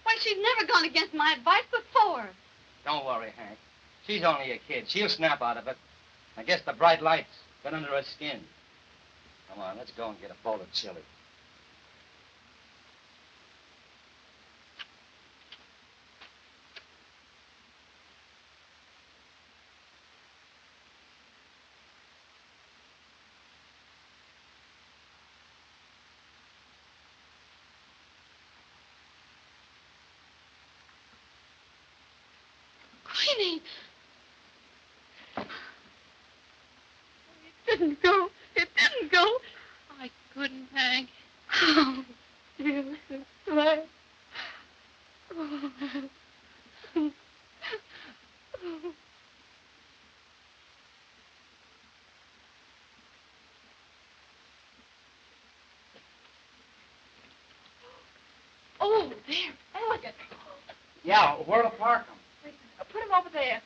Why, she's never gone against my advice before. Don't worry, Hank. She's only a kid. She'll snap out of it. I guess the bright lights got under her skin. Come on, let's go and get a bowl of chili. Queenie. It didn't go. It didn't go. I couldn't, Hank. Oh, dear Mrs. Slade. Oh. Oh, there. Elegant. Yeah, where to park them? Put him over there.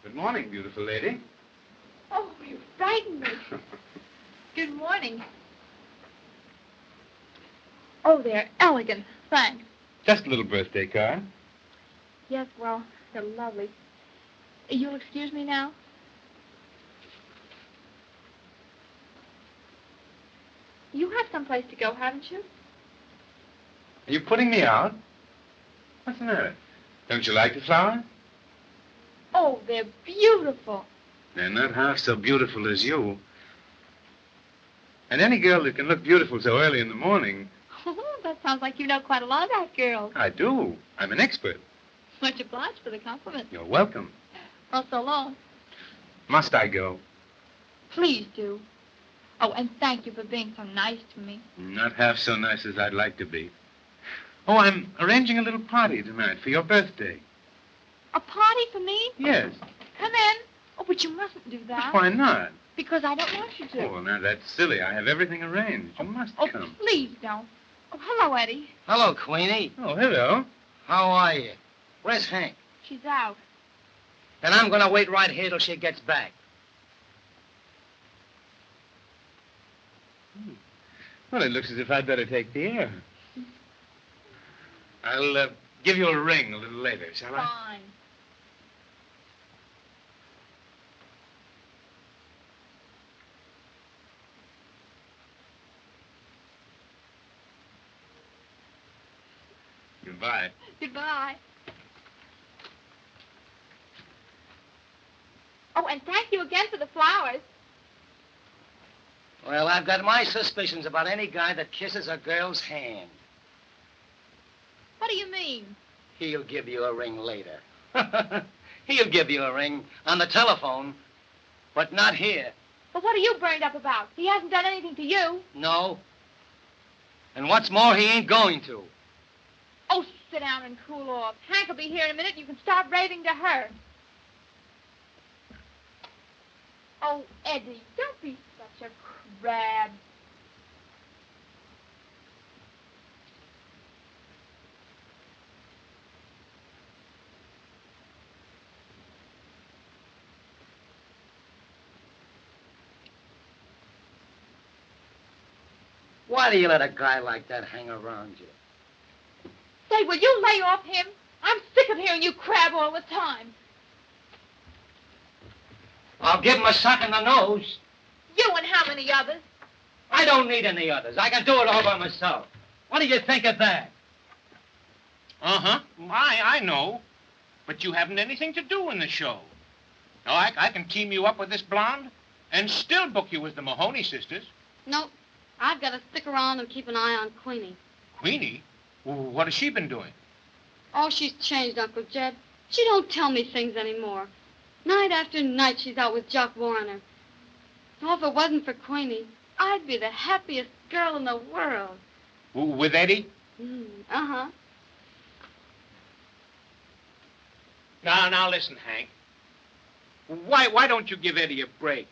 Good morning, beautiful lady. Oh, you frightened me. Good morning. Oh, they're elegant. Thanks. Just a little birthday card. Yes, well, they're lovely. You'll excuse me now? You have someplace to go, haven't you? Are you putting me out? What's the matter? Don't you like the flowers? Oh, they're beautiful. They're not half so beautiful as you. And any girl that can look beautiful so early in the morning. Oh, that sounds like you know quite a lot about girls. I do. I'm an expert. Much obliged for the compliment. You're welcome. Well, so long. Must I go? Please do. Oh, and thank you for being so nice to me. Not half so nice as I'd like to be. Oh, I'm arranging a little party tonight for your birthday. A party for me? Yes. Come in. Oh, but you mustn't do that. Why not? Because I don't want you to. Oh, now that's silly. I have everything arranged. You must Oh, come. please don't. Oh, hello, Eddie. Hello, Queenie. Oh, hello. How are you? Where's Hank? She's out. Then I'm going to wait right here till she gets back. Well, it looks as if I'd better take the air. I'll give you a ring a little later, shall I? Fine. Goodbye. Goodbye. Oh, and thank you again for the flowers. Well, I've got my suspicions about any guy that kisses a girl's hand. What do you mean? He'll give you a ring later. He'll give you a ring on the telephone, but not here. But what are you burned up about? He hasn't done anything to you. No. And what's more, he ain't going to. Oh, sit down and cool off. Hank will be here in a minute. You can start raving to her. Oh, Eddie, don't be such a crab. Why do you let a guy like that hang around you? Say, will you lay off him? I'm sick of hearing you crab all the time. I'll give him a sock in the nose. You and how many others? I don't need any others. I can do it all by myself. What do you think of that? Uh-huh. I know. But you haven't anything to do in the show. Now, I can team you up with this blonde and still book you as the Mahoney sisters. Nope. I've got to stick around and keep an eye on Queenie. Queenie? What has she been doing? Oh, she's changed, Uncle Jed. She don't tell me things anymore. Night after night, she's out with Jock Warner. Oh, if it wasn't for Queenie, I'd be the happiest girl in the world. With Eddie? Uh-huh. Now listen, Hank. Why don't you give Eddie a break?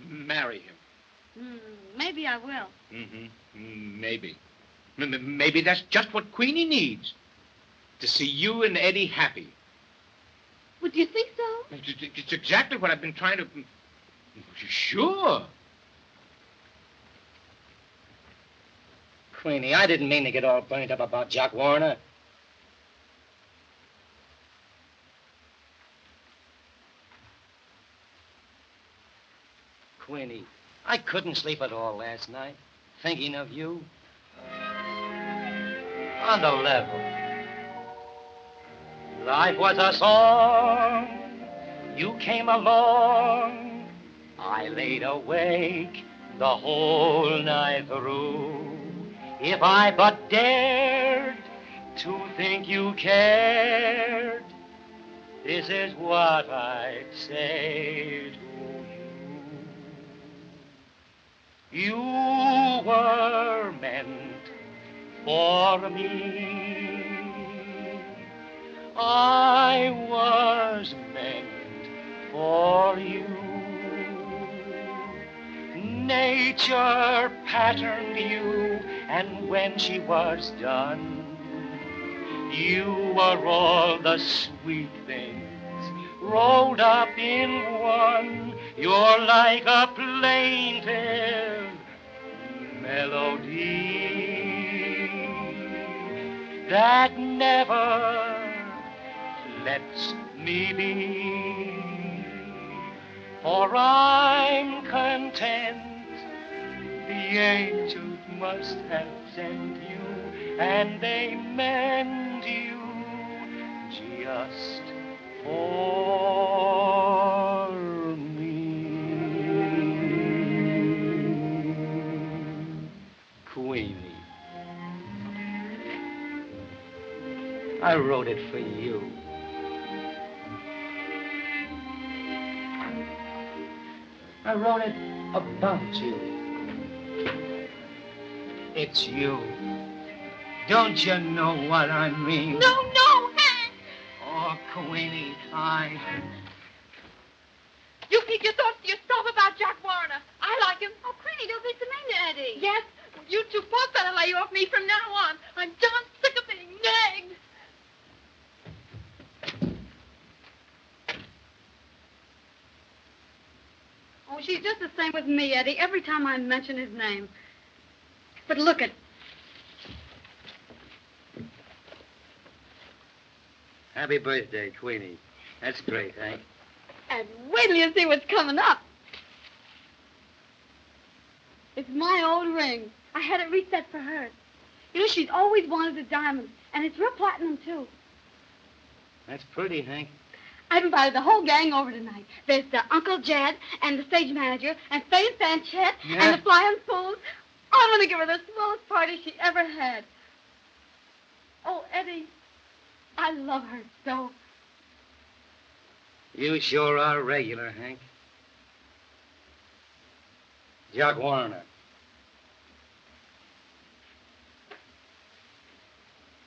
Marry him. Maybe I will. Maybe. Maybe that's just what Queenie needs. To see you and Eddie happy. Well, do you think so? It's exactly what I've been trying to... Sure. Queenie, I didn't mean to get all burnt up about Jock Warner. Queenie, I couldn't sleep at all last night, thinking of you. On the level. Life was a song. You came along. I laid awake the whole night through. If I but dared to think you cared, this is what I'd say to you. You were meant for me. I was meant for you. Nature patterned you, and when she was done, you were all the sweet things rolled up in one. You're like a plaintive melody that never lets me be. For I'm content the angels must have sent you, and they meant you just for me. Queenie, I wrote it for you. I wrote it about you. It's you. Don't you know what I mean? No, Hank! Oh, Queenie, You keep your thoughts to yourself about Jack Warner. I like him. Oh, Queenie, don't be so mean to Eddie. Yes, you two both better lay off me from now on. I'm darn sick of being nagged. Oh, she's just the same with me, Eddie, every time I mention his name. But look at... Happy birthday, Queenie. That's great, Hank. And wait till you see what's coming up. It's my old ring. I had it reset for her. You know, she's always wanted a diamond, and it's real platinum, too. That's pretty, Hank. I've invited the whole gang over tonight. There's Uncle Jed and the stage manager and Faye Sanchez and the Flying Fools. I'm going to give her the smallest party she ever had. Oh, Eddie, I love her so. You sure are regular, Hank. Jock Warner.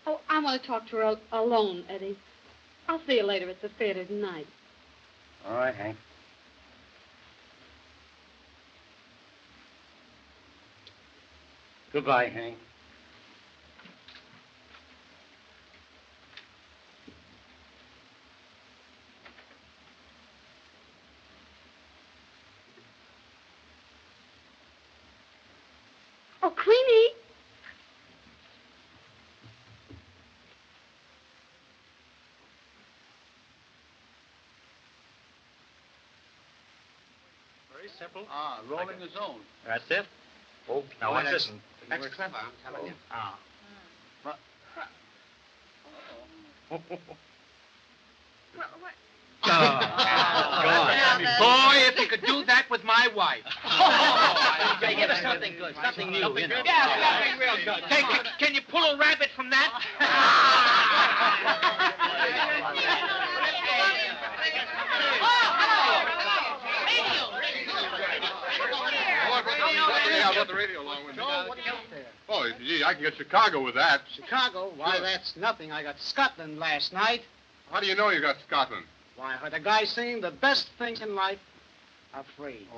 Oh, I want to talk to her alone, Eddie. I'll see you later at the theater tonight. All right, Hank. Goodbye, Hank. Oh, Queenie. Very simple. Rolling the zone. That's it. Oh, Now, watch that's- this. That's clever, I'm telling you. Boy, if you could do that with my wife. Say, give us something good, something new, you know. Yeah, something real good. Say, can you pull a rabbit from that? I brought the radio along with me. Oh, gee, I can get Chicago with that. Chicago? Why, Sure. that's nothing. I got Scotland last night. How do you know you got Scotland? Why, I heard a guy singing the best things in life are free.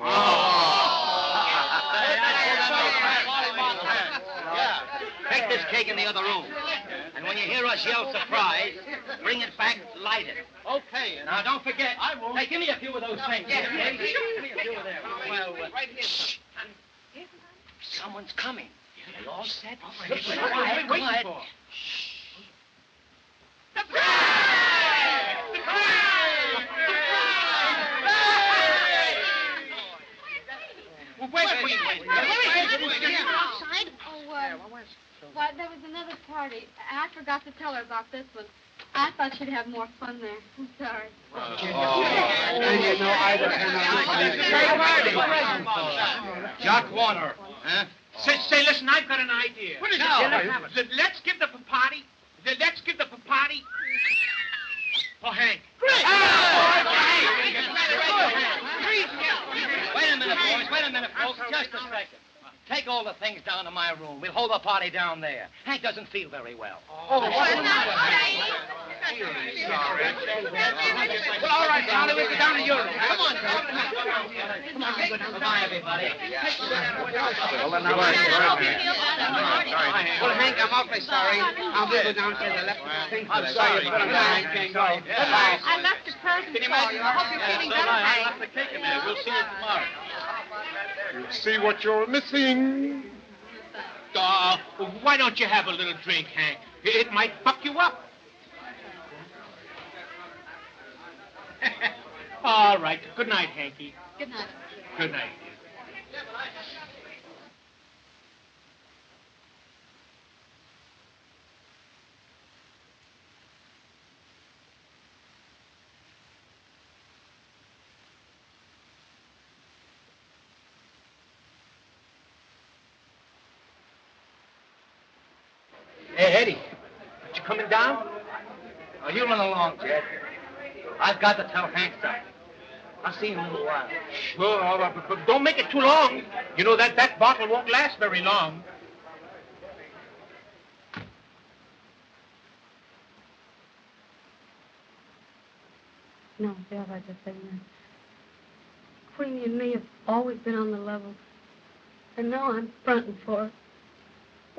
Yeah. Take this cake in the other room. And when you hear us yell surprise, bring it back, light it. Okay. Now, don't forget. I won't. Hey, give me a few of those things. Yeah. Give me a few of them. Well, shh. Someone's coming. Are you all set? Quiet, quiet. Wait. Outside? Well, there was another party. I forgot to tell her about this one. I thought she'd have more fun there. I'm sorry. Jock Warner. Huh? Say, listen, I've got an idea. What is it? Let's give the party. Let's give the party. Oh, Hank. Wait a minute, boys. Wait a minute, folks. Just a second. Take all the things down to my room. We'll hold the party down there. Hank doesn't feel very well. Well, all right, Charlie, we'll go down to your room. Come on, Come on, goodbye, everybody. Well, Hank, I'm awfully sorry. I'll go downstairs. I left the things. I'm sorry. I can't go. I left a present for you. I hope you're feeling better, Hank. I left the cake in there. We'll see you tomorrow. You see what you're missing? Why don't you have a little drink, Hank? It might fuck you up. All right. Good night, Hanky. Good night. Good night. Hey, Eddie. Aren't you coming down? Oh, you run along, Jed. I've got to tell Hank something. I'll see you in a little while. Sure, but don't make it too long. You know that bottle won't last very long. No, Bill, I just say no. Queenie and me have always been on the level. And now I'm fronting for her.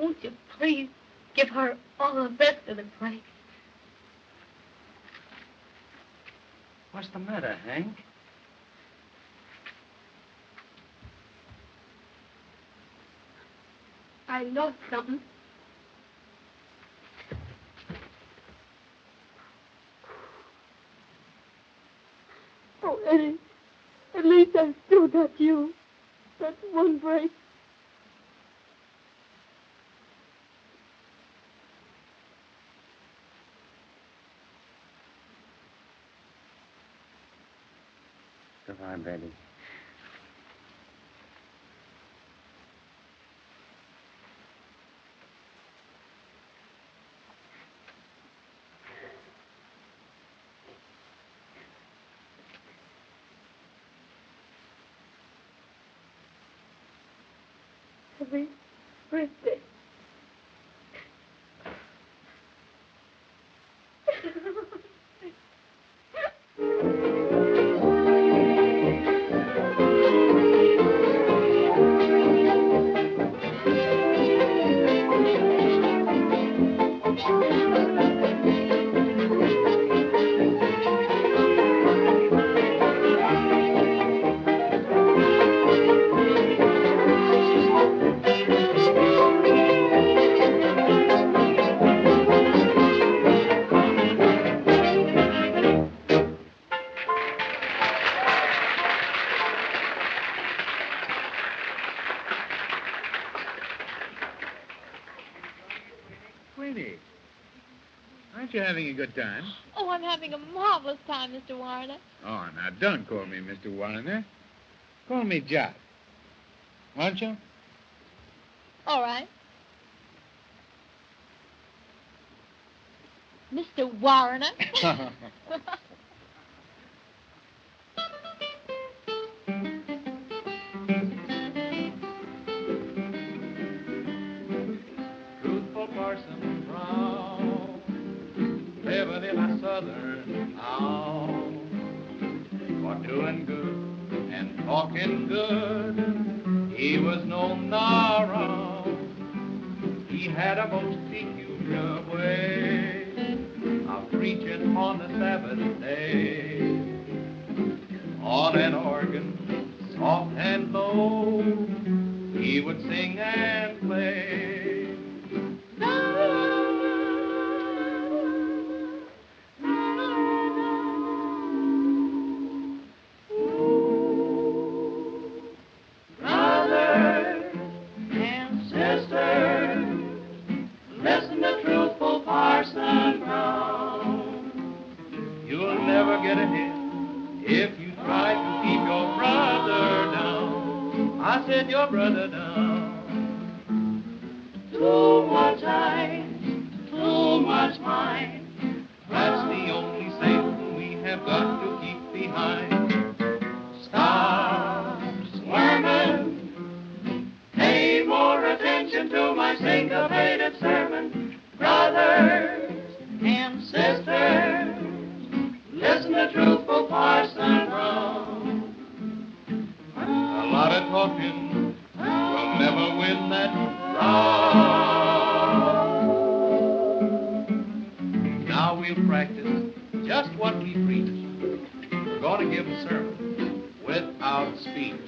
Won't you please give her all the best of the praise? What's the matter, Hank? I know something. Oh, Eddie, at least I've still got you. That's one break. Goodbye, baby. Happy birthday. Queenie, aren't you having a good time? Oh, I'm having a marvelous time, Mr. Warner. Oh, now don't call me Mr. Warner. Call me Jock. Won't you? All right. Mr. Warner. Truthful Parson Brown, living in a southern town, for doing good and talking good, he was known around. He had a most peculiar way of preaching on the Sabbath day, on an organ, soft and low, he would sing and play. Brothers and sisters, listen to truthful Parson Brown. You'll never get ahead if you try to keep your brother down. I said your brother down. Too much eyes, too much mind. That's the only Satan we have got to keep behind. Stop squirming. Pay more attention to my syncopated sermon. Brothers and sisters, listen to truthful Parson Brown. A lot of talking will never win that round. Now we'll practice just what we preach. We're going to give a sermon without speech.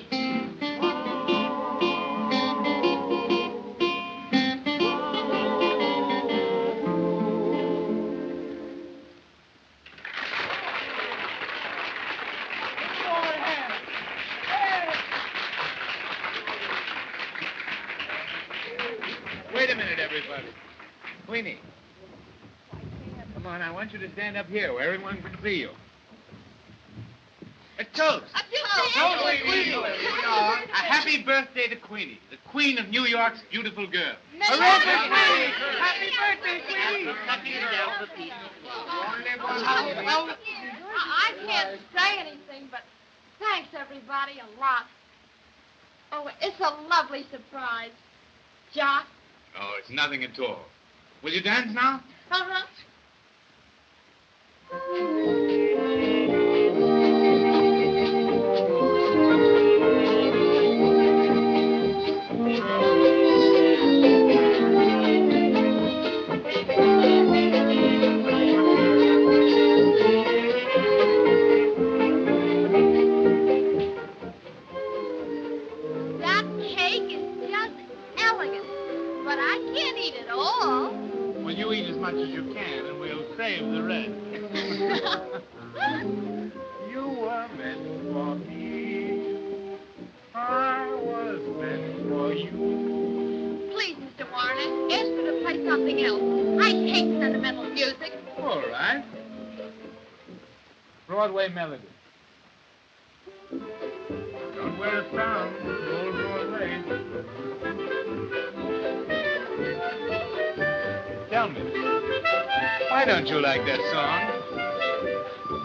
Wait a minute, everybody. Queenie. Come on, I want you to stand up here where everyone can see you. A toast. A Toast to Queenie. A happy birthday to Queenie, the queen of New York's beautiful girl. Hooray for Queenie! Happy birthday, Queenie! Well, I can't say anything, but thanks, everybody, a lot. Oh, it's a lovely surprise. Jock? Oh, it's nothing at all. Will you dance now? Uh-huh. That cake is just elegant, but I can't eat it all. Well, you eat as much as you can, and we'll save the rest. You were meant for me. I was meant for you. Please, Mr. Warner, ask her to play something else. I hate sentimental music. All right. Broadway Melody. Don't wear a frown, old Broadway. Tell me, why don't you like that song?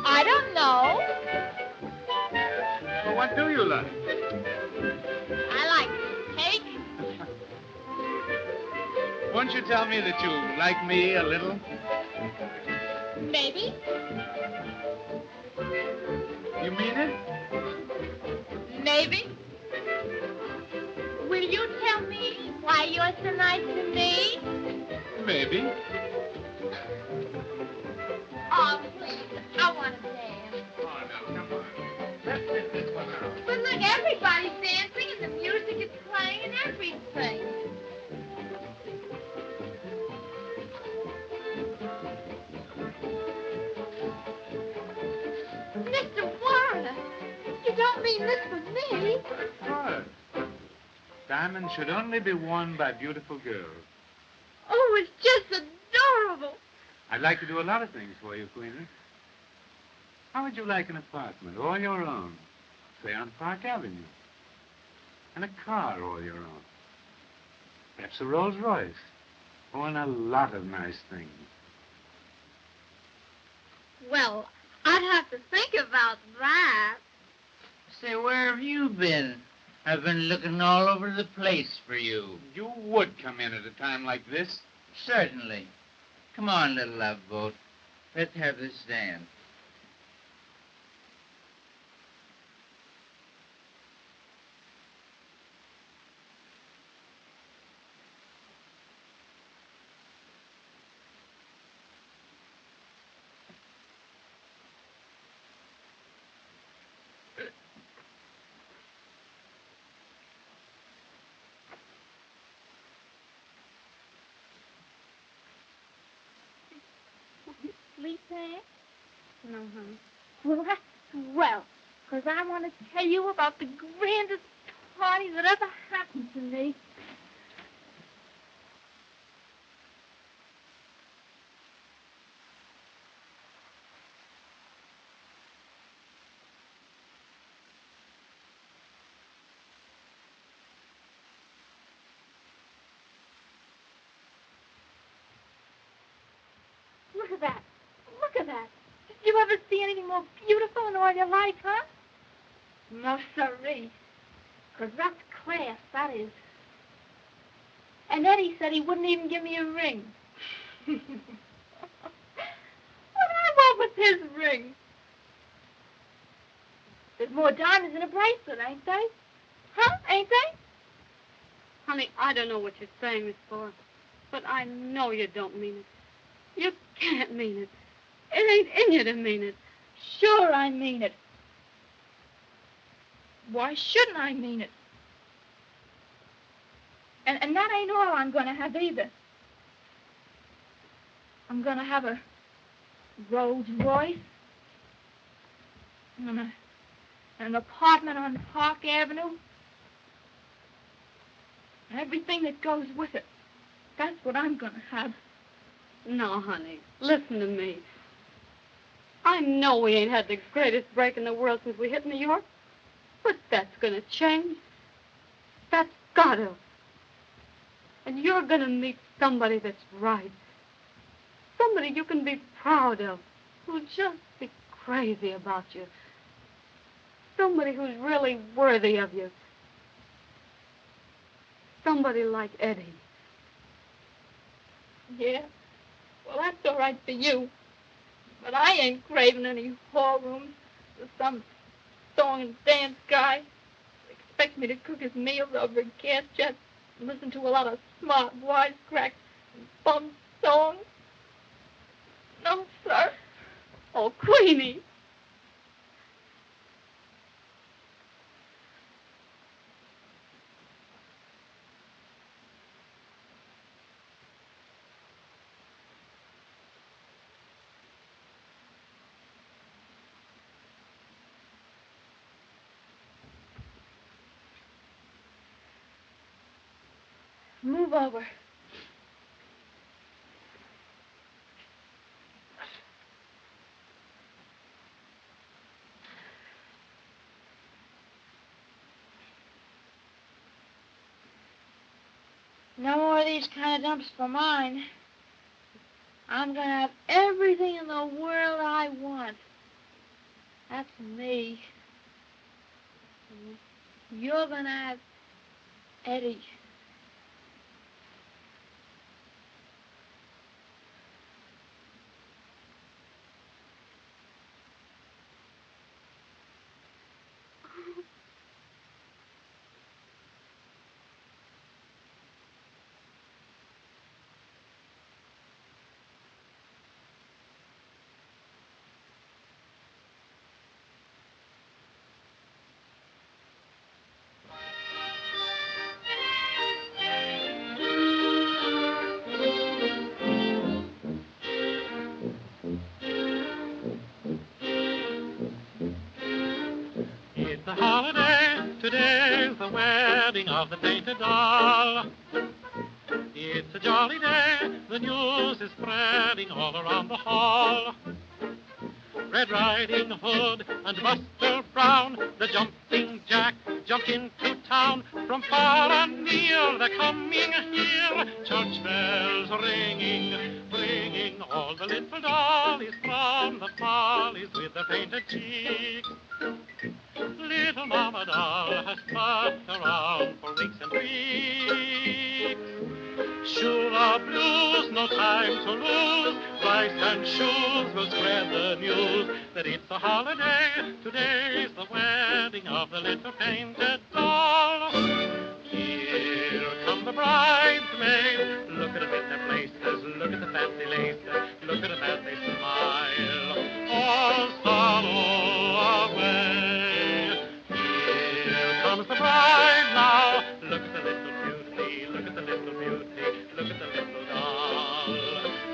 I don't know. Well, what do you like? I like cake. Won't you tell me that you like me a little? Maybe. You mean it? Maybe. Will you tell me why you're so nice to me? Maybe. Oh, please. I want to dance. Oh, no, come on. Let's sit this one out. But look, everybody's dancing and the music is playing and everything. Mr. Warner, you don't mean this for me? What? Diamonds should only be worn by beautiful girls. Oh, it's just adorable. I'd like to do a lot of things for you, Queenie. How would you like an apartment all your own, say on Park Avenue? And a car all your own. Perhaps a Rolls Royce. Oh, and a lot of nice things. Well, I'd have to think about that. Say, where have you been? I've been looking all over the place for you. You would come in at a time like this. Certainly. Come on, little love boat. Let's have this dance. Sleep, Hank? No, honey. Well, that's swell, 'cause I want to tell you about the grandest party that ever happened to me. Look at that. Look at that. Did you ever see anything more beautiful in all your life, huh? No, sirree. 'Cause that's class, that is. And Eddie said he wouldn't even give me a ring. What I want with his ring? There's more diamonds in a bracelet, ain't they? Huh? Ain't they? Honey, I don't know what you're saying this for, but I know you don't mean it. You can't mean it. It ain't in you to mean it. Sure I mean it. Why shouldn't I mean it? And that ain't all I'm going to have either. I'm going to have a Rolls Royce and an apartment on Park Avenue. And everything that goes with it. That's what I'm going to have. No, honey, listen to me. I know we ain't had the greatest break in the world since we hit New York, but that's going to change. That's got to. And you're going to meet somebody that's right. Somebody you can be proud of, who'll just be crazy about you. Somebody who's really worthy of you. Somebody like Eddie. Yeah? Well, that's all right for you. But I ain't craving any hall rooms with some song and dance guy who expects me to cook his meals over a gas jet and listen to a lot of smart wisecracks and bum songs. No, sir. Oh, Queenie. Move over. No more of these kind of dumps for mine. I'm going to have everything in the world I want. That's me. You're going to have Eddie. It's a holiday, today's the wedding of the painted doll. It's a jolly day, the news is spreading all around the hall. Red Riding Hood and Buster Brown, the jumping jack, jumped into town from far and near. They're coming here, church bells ringing, bringing all the little dollies from the follies with their painted cheeks. Little Mama Doll has fussed around for weeks and weeks. Shoe the blues, no time to lose. Rice and shoes will spread the news that it's a holiday. Today's the wedding of the little painted doll. Here come the bridesmaids. Look at them in their places. Look at the fancy laces. Look at them as they smile. All sorrow away. Here comes the bride now. Look at the little beauty. Look at the little beauty. Look at the little doll.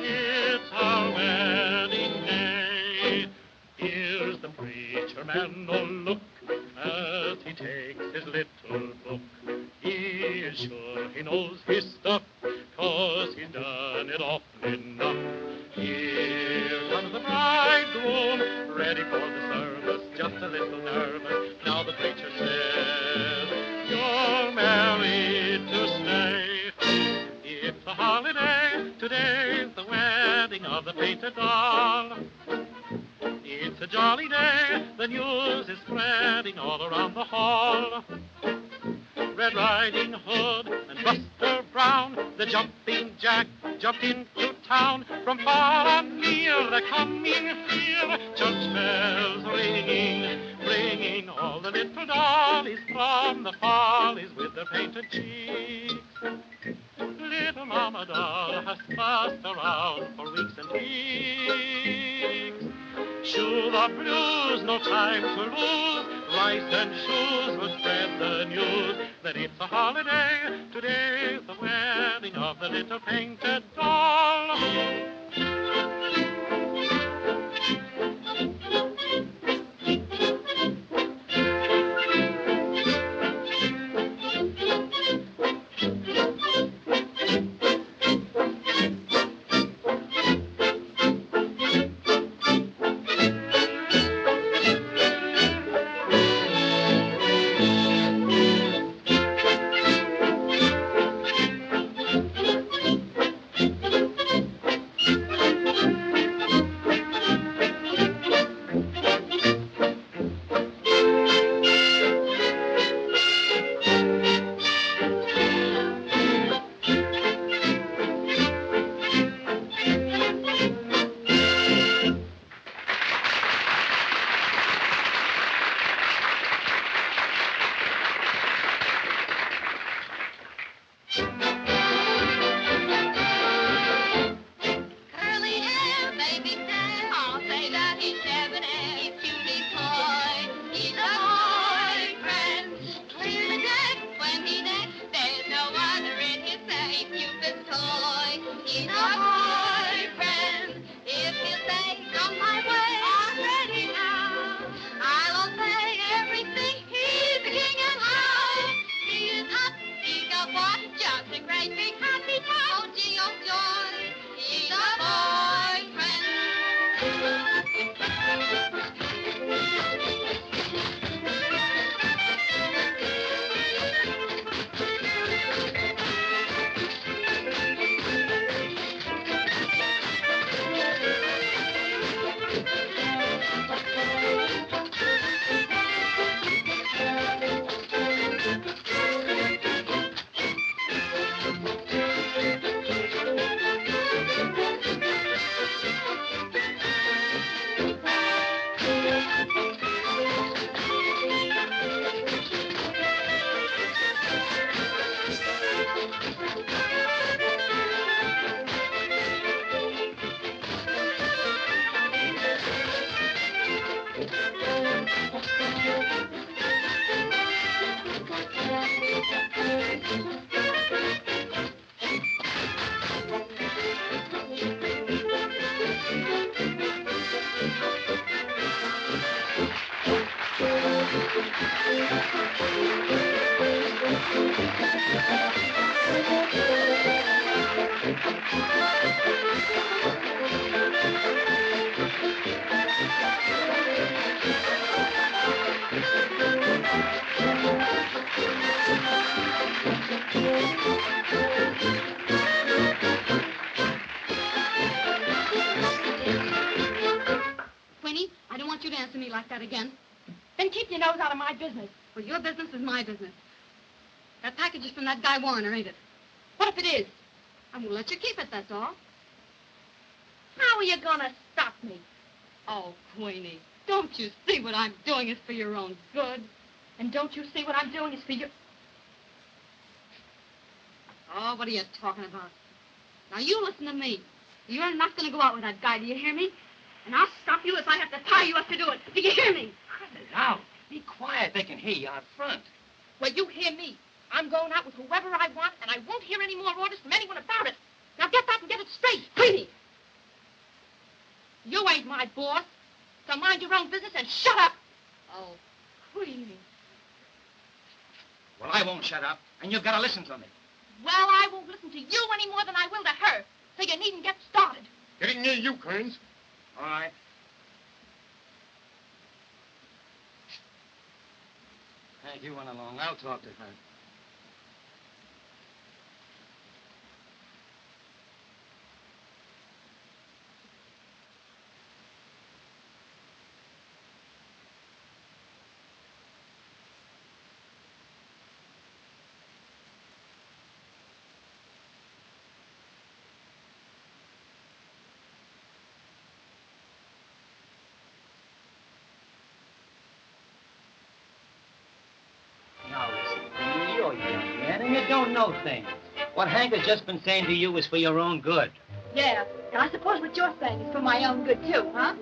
It's our wedding day. Here's the preacher man. Oh, look as he takes his little book. He is sure he knows his stuff, 'cause he's done it often enough. Here comes the bridegroom, ready for the service, just a little nervous. Now the preacher says, you're married to stay. It's a holiday, today's the wedding of the painted doll. It's a jolly day, the news is spreading all around the hall. Red Riding Hood and Buster Brown, the jumping jack, jumped into town. From far and near, they're coming here, church bells ringing, bringing all the little dollies from the follies with their painted cheeks. Little Mama Doll has fussed around for weeks and weeks. Shoe the blues, no time to lose. Rice and shoes will spread the news that it's a holiday. Today's the wedding of the little painted doll. Then keep your nose out of my business. Well, your business is my business. That package is from that guy Warner, ain't it? What if it is? I'm gonna let you keep it, that's all. How are you gonna stop me? Oh, Queenie, don't you see what I'm doing is for your own good? And don't you see what I'm doing is for you? Oh, what are you talking about? Now, you listen to me. You're not going to go out with that guy, do you hear me? And I'll stop you if I have to tie you up to do it. Do you hear me? Cut it out. Be quiet. They can hear you out front. Well, you hear me. I'm going out with whoever I want, and I won't hear any more orders from anyone about it. Now get that and get it straight. Queenie! You ain't my boss, so mind your own business and shut up. Oh, Queenie. Well, I won't shut up, and you've got to listen to me. Well, I won't listen to you any more than I will to her, so you needn't get started. Getting near you, Kearns. All right. Hank, you run along. I'll talk to her. Now listen, you're young, man, and you don't know things. What Hank has just been saying to you is for your own good. Yeah, and I suppose what you're saying is for my own good, too, huh?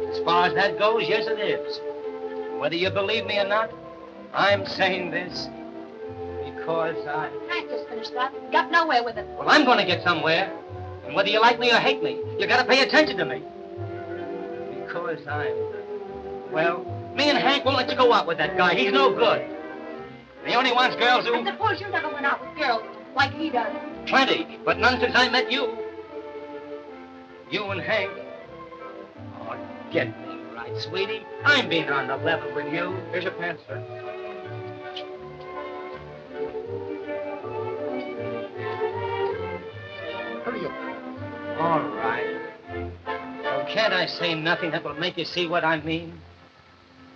As far as that goes, yes, it is. Whether you believe me or not, I'm saying this because I... Hank just finished that. Got nowhere with it. Well, I'm going to get somewhere. And whether you like me or hate me, you got to pay attention to me. Because I'm... Well, me and Hank won't let you go out with that guy. He's no good. He only wants girls who... I suppose you never went out with girls like he does. Plenty, but none since I met you. You and Hank. Oh, get me right, sweetie. I'm being on the level with you. Here's your pants, sir. Hurry up. All right. Well, can't I say nothing that will make you see what I mean?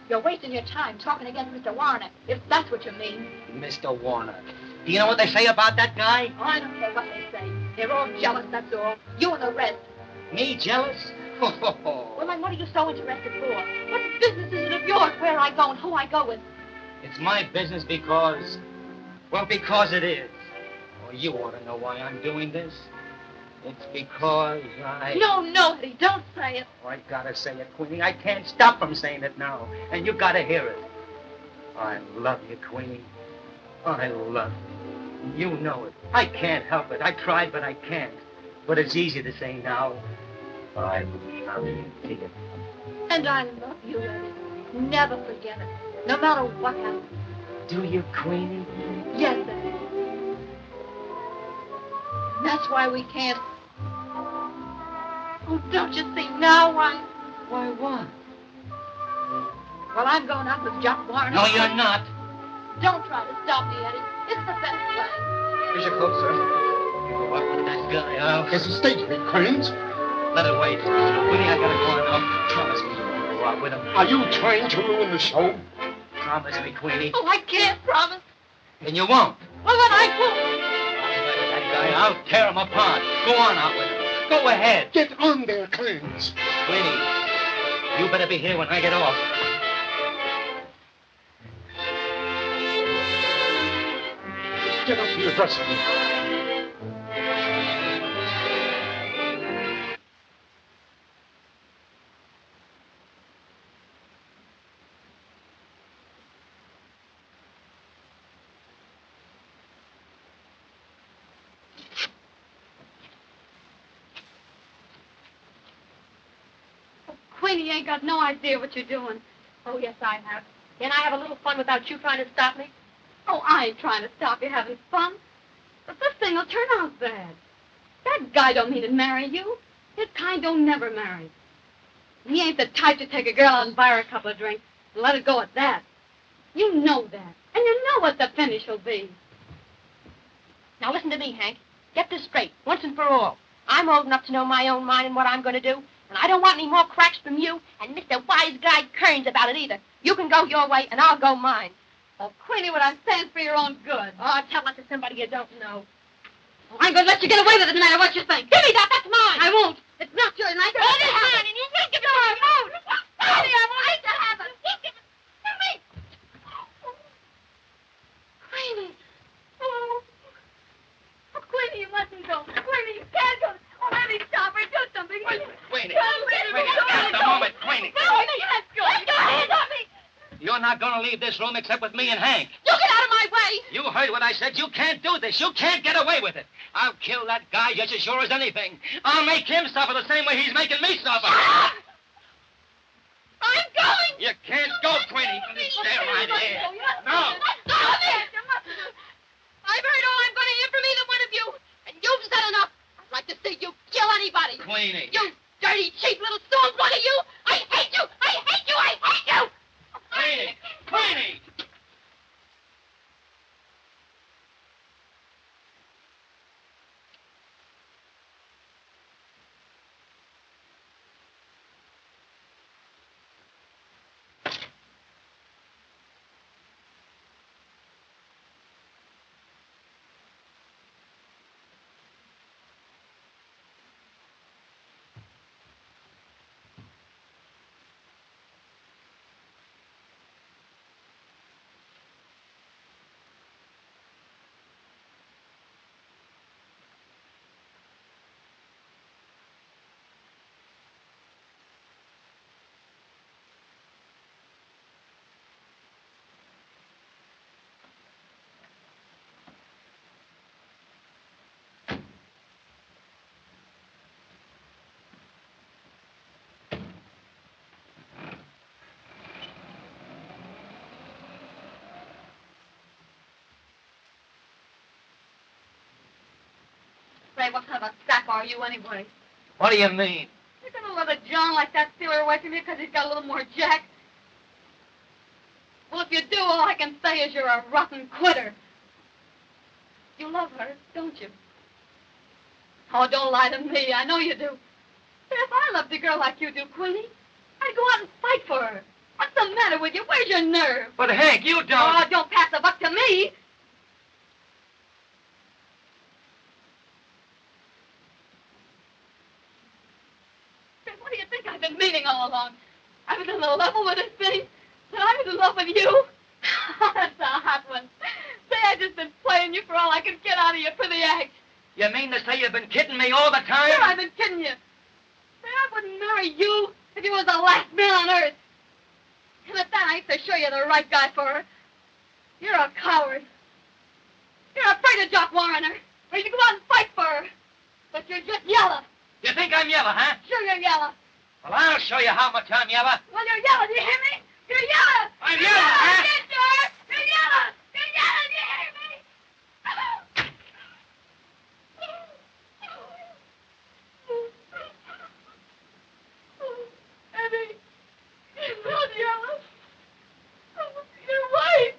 You're wasting your time talking against Mr. Warner, if that's what you mean. Mr. Warner. Do you know what they say about that guy? Oh, I don't care what they say. They're all jealous, that's all. You and the rest. Me jealous? Well, then what are you so interested for? What business is it of yours where I go and who I go with? It's my business because... Well, because it is. Oh, you ought to know why I'm doing this. It's because I... No, Eddie, don't say it. Oh, I gotta say it, Queenie. I can't stop from saying it now. And you gotta hear it. I love you, Queenie. I love you. You know it. I can't help it. I tried, but I can't. But it's easy to say now. I love you, dear. And I love you, Eddie. Never forget it. No matter what happens. Do you, Queenie? Yes, Eddie. That's why we can't... Oh, don't you see now why... Why what? Well, I'm going out with Jock Warner. No, you're not. Don't try to stop me, Eddie. It's the best way. Here's your coat, sir. Go out with that guy, Al. There's a stage meet, Kearns. Let it wait. Queenie, I gotta go on out. Promise me you won't go out with him. Are you trying to ruin the show? Promise me, Queenie. Oh, I can't promise. Then you won't. Well, then I won't. That guy, I'll tear him apart. Go on out with him. Go ahead. Get on there, Kearns. Queenie, you better be here when I get off. Get up to your dressing room. Queenie, you ain't got no idea what you're doing. Oh, yes, I have. Can I have a little fun without you trying to stop me? Oh, I ain't trying to stop you having fun. But this thing will turn out bad. That guy don't mean to marry you. His kind don't never marry. He ain't the type to take a girl out and buy her a couple of drinks and let it go at that. You know that. And you know what the finish will be. Now, listen to me, Hank. Get this straight, once and for all. I'm old enough to know my own mind and what I'm going to do, and I don't want any more cracks from you and Mr. Wise Guy Kearns about it either. You can go your way, and I'll go mine. Oh, Queenie, what I'm saying's for your own good. Oh, tell that to somebody you don't know. I'm going to let you get away with it no matter what you think. Give me that. That's mine. I won't. It's not yours, and I can It is mine, and you can't give it to me. No. Queenie, I won't let you have it. You give it to me. Queenie. Oh, Queenie, you mustn't go. Queenie, you can't go. Oh, let me stop her. Do something. Queenie. Queenie, Just a moment, Queenie. Queenie, let's go. Let your hands off me. You're not going to leave this room except with me and Hank. You get out of my way. You heard what I said. You can't do this. You can't get away with it. I'll kill that guy just as sure as anything. I'll make him suffer the same way he's making me suffer. I'm going. You can't go, Queenie. Stay right here. No. Stop it. I've heard all I'm going to hear from either one of you, and you've said enough. I'd like to see you kill anybody. Queenie. You dirty, cheap little stone one of you. I hate you. I hate you. I hate you. Queenie. Queenie. Say, what kind of a sap are you anyway? What do you mean? You're going to let a John like that steal her away from you because he's got a little more jack? Well, if you do, all I can say is you're a rotten quitter. You love her, don't you? Oh, don't lie to me. I know you do. If I loved a girl like you do, Queenie, I'd go out and fight for her. What's the matter with you? Where's your nerve? But, Hank, you don't... Oh, don't pass the buck to me. What do you think I've been meaning all along? I was on the level with this thing, and I was in love with you. That's a hot one. Say, I just been playing you for all I could get out of you for the act. You mean to say you've been kidding me all the time? Sure, I've been kidding you. Say, I wouldn't marry you if you was the last man on earth. And at that, I ain't so sure you're the right guy for her. You're a coward. You're afraid of Jock Warrener. Or you can go out and fight for her. But you're just yellow. You think I'm yellow, huh? Sure, you're yellow. Well, I'll show you how much I'm yellow. Well, you're yellow. Do you hear me? You're yellow. I'm You're yellow, huh? Yes, you are. You're yellow. You're yellow. Do you hear me? Eddie, you're not yellow. You're white.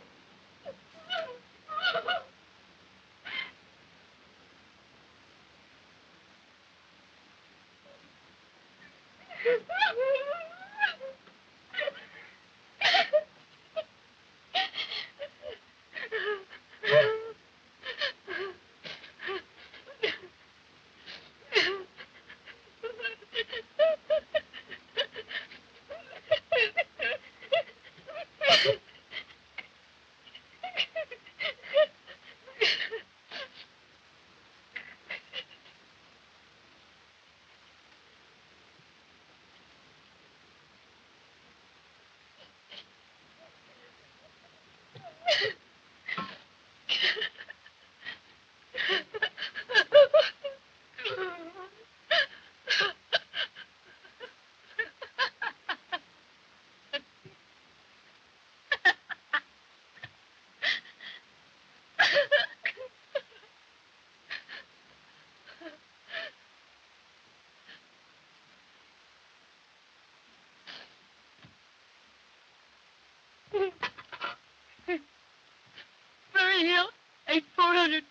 Ferry Hill, 8400.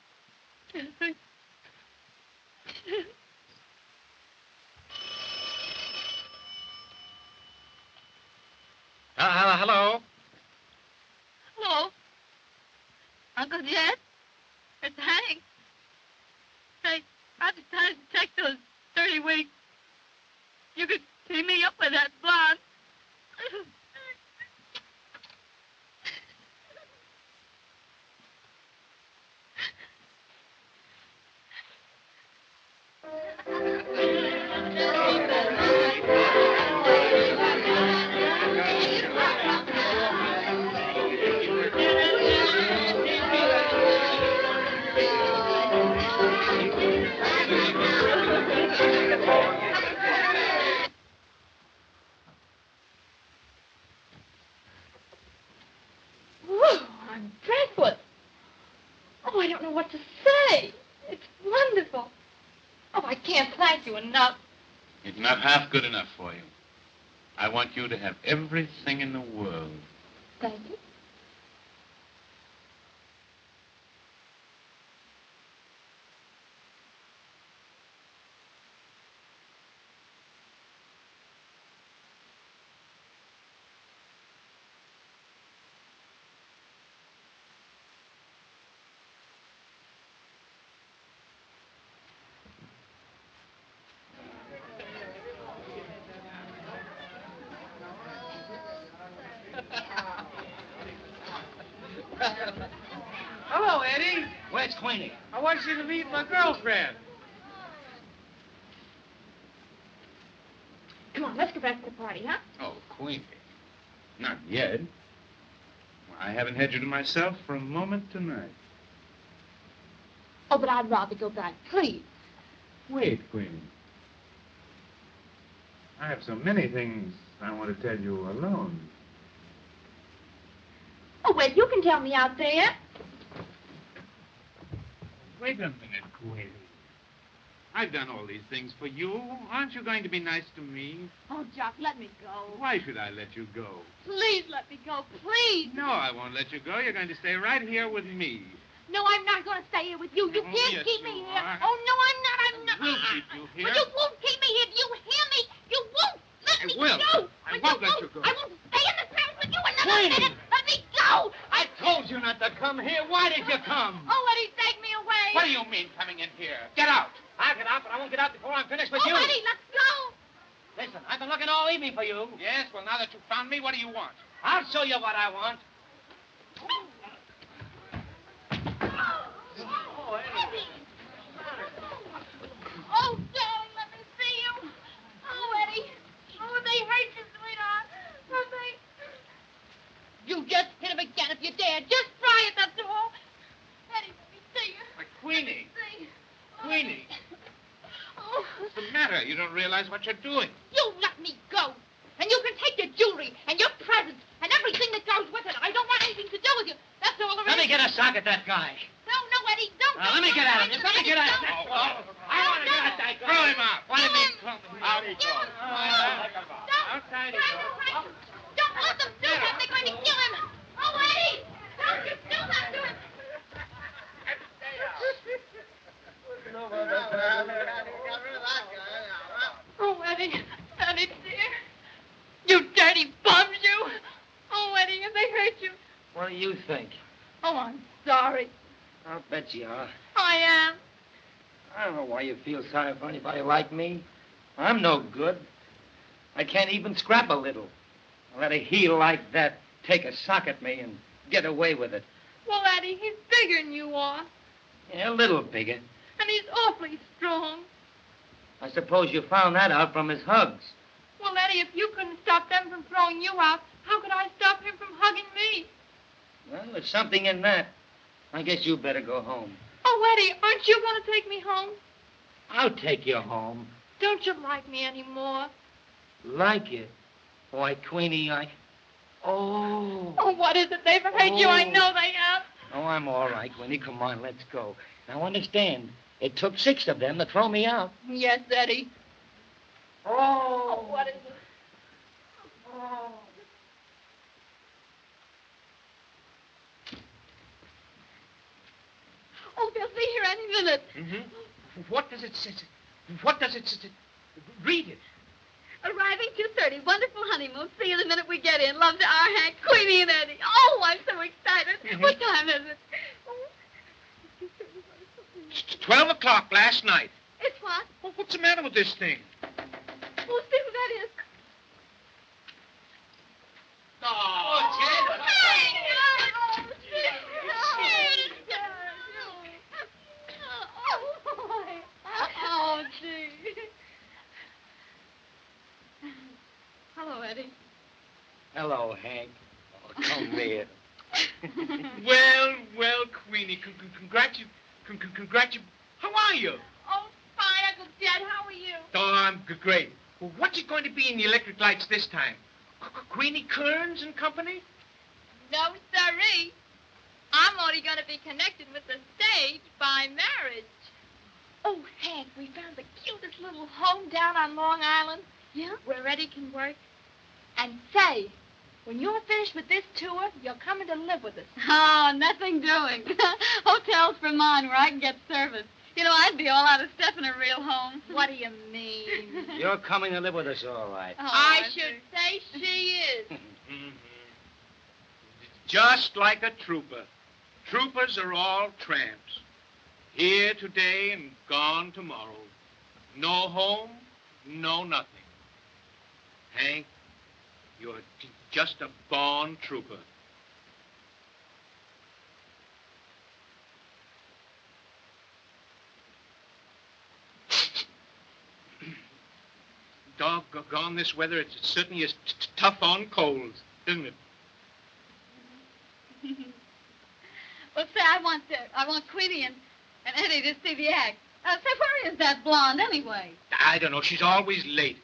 Hello? Uncle Jed? It's Hank. Say, I decided to take those 30 weeks. You could see me up with that blonde. Whew, I'm breathless. Oh, I don't know what to say. It's wonderful. Oh, I can't thank you enough. It's not half good enough for you. I want you to have everything in the world. Thank you. Hello, Eddie. Where's Queenie? I want you to meet my girlfriend. Come on, let's go back to the party, huh? Oh, Queenie. Not yet. I haven't had you to myself for a moment tonight. Oh, but I'd rather go back, please. Wait, Queenie. I have so many things I want to tell you alone. Oh, well, you can tell me out there. Wait a minute, Queenie. I've done all these things for you. Aren't you going to be nice to me? Oh, Jock, let me go. Why should I let you go? Please let me go, please. No, I won't let you go. You're going to stay right here with me. No, I'm not going to stay here with you. You Oh, can't yes, keep me you here. are. Oh, no, I'm not. I'm not. We'll keep you here. But you won't keep me here. Do you hear me? You won't let me will. go. I won't let you go. I won't stay in this house with you another Queenie! minute. Let me go. I told you not to come here. Why did you come? Oh, Eddie, take me away. What do you mean coming in here? Get out. I'll get out, but I won't get out before I'm finished with Oh, you. Eddie, let's go. Listen, I've been looking all evening for you. Yes, well, now that you found me, what do you want? I'll show you what I want. Oh, darling, let me see you. Oh, Eddie. Oh, they hurt you, sweetheart. Oh, they... You just hit him again if you dare. Just try it, that's all. Eddie, let me see you. Why, Queenie. See. Queenie. Oh. What's the matter? You don't realize what you're doing. You let me go. And you can take your jewelry and your presents and everything that goes with it. I don't want anything to do with you. That's all there is. Let me get a sock at that guy. No, no, Eddie, don't. Let me get at him. Just let me get at him. That's all. I want to get at that guy. Throw him out. What do you mean, throw him? Out he goes. Outside he goes. Don't let them do that. They're going to kill him. Oh, Eddie, don't you do that to him. Oh, Eddie, Eddie, dear. You dirty bums, you. Oh, Eddie, have they hurt you? What do you think? Oh, I'm sorry. I'll bet you are. I am. I don't know why you feel sorry for anybody like me. I'm no good. I can't even scrap a little. I let a heel like that take a sock at me and get away with it. Well, Eddie, he's bigger than you are. Yeah, a little bigger. And he's awfully strong. I suppose you found that out from his hugs. Well, Eddie, if you couldn't stop them from throwing you out, how could I stop him from hugging me? Well, there's something in that. I guess you better go home. Oh, Eddie, aren't you going to take me home? I'll take you home. Don't you like me anymore? Like you? Why, Queenie, Oh. Oh, what is it? They've hurt you. I know they have. Oh, I'm all right, Queenie. Come on, let's go. Now, understand, it took 6 of them to throw me out. Yes, Eddie. Oh, what is it? Oh, they'll be here any minute. Mm-hmm. What does it say? What does it say? Read it. Arriving 2:30. Wonderful honeymoon. See you the minute we get in. Love to our Hank, Queenie, and Eddie. Oh, I'm so excited. Mhm. What time is it? last night. It's what? Well, what's the matter with this thing? We'll see who that is. Oh, Jed. Oh, gee. Hello, Eddie. Hello, Hank. Oh, come here. Well, Queenie, how are you? Oh, fine, Uncle Jed. How are you? Oh, I'm great. Well, what's it going to be in the electric lights this time? Queenie Kearns and company? No, sirree. I'm only going to be connected with the stage by marriage. Oh, Hank, we found the cutest little home down on Long Island. Yeah? Where Eddie can work. And say, when you're finished with this tour, you're coming to live with us. Oh, nothing doing. Hotels for mine where I can get service. You know, I'd be all out of step in a real home. What do you mean? You're coming to live with us, all right. Oh, I should say she is. Just like a trooper. Troopers are all tramps. Here today and gone tomorrow. No home, no nothing. Hank, you're just a born trooper. Doggone this weather, it certainly is tough on colds, isn't it? Well, say, I want Queenie and Eddie to see the act. Say, where is that blonde anyway? I don't know. She's always late.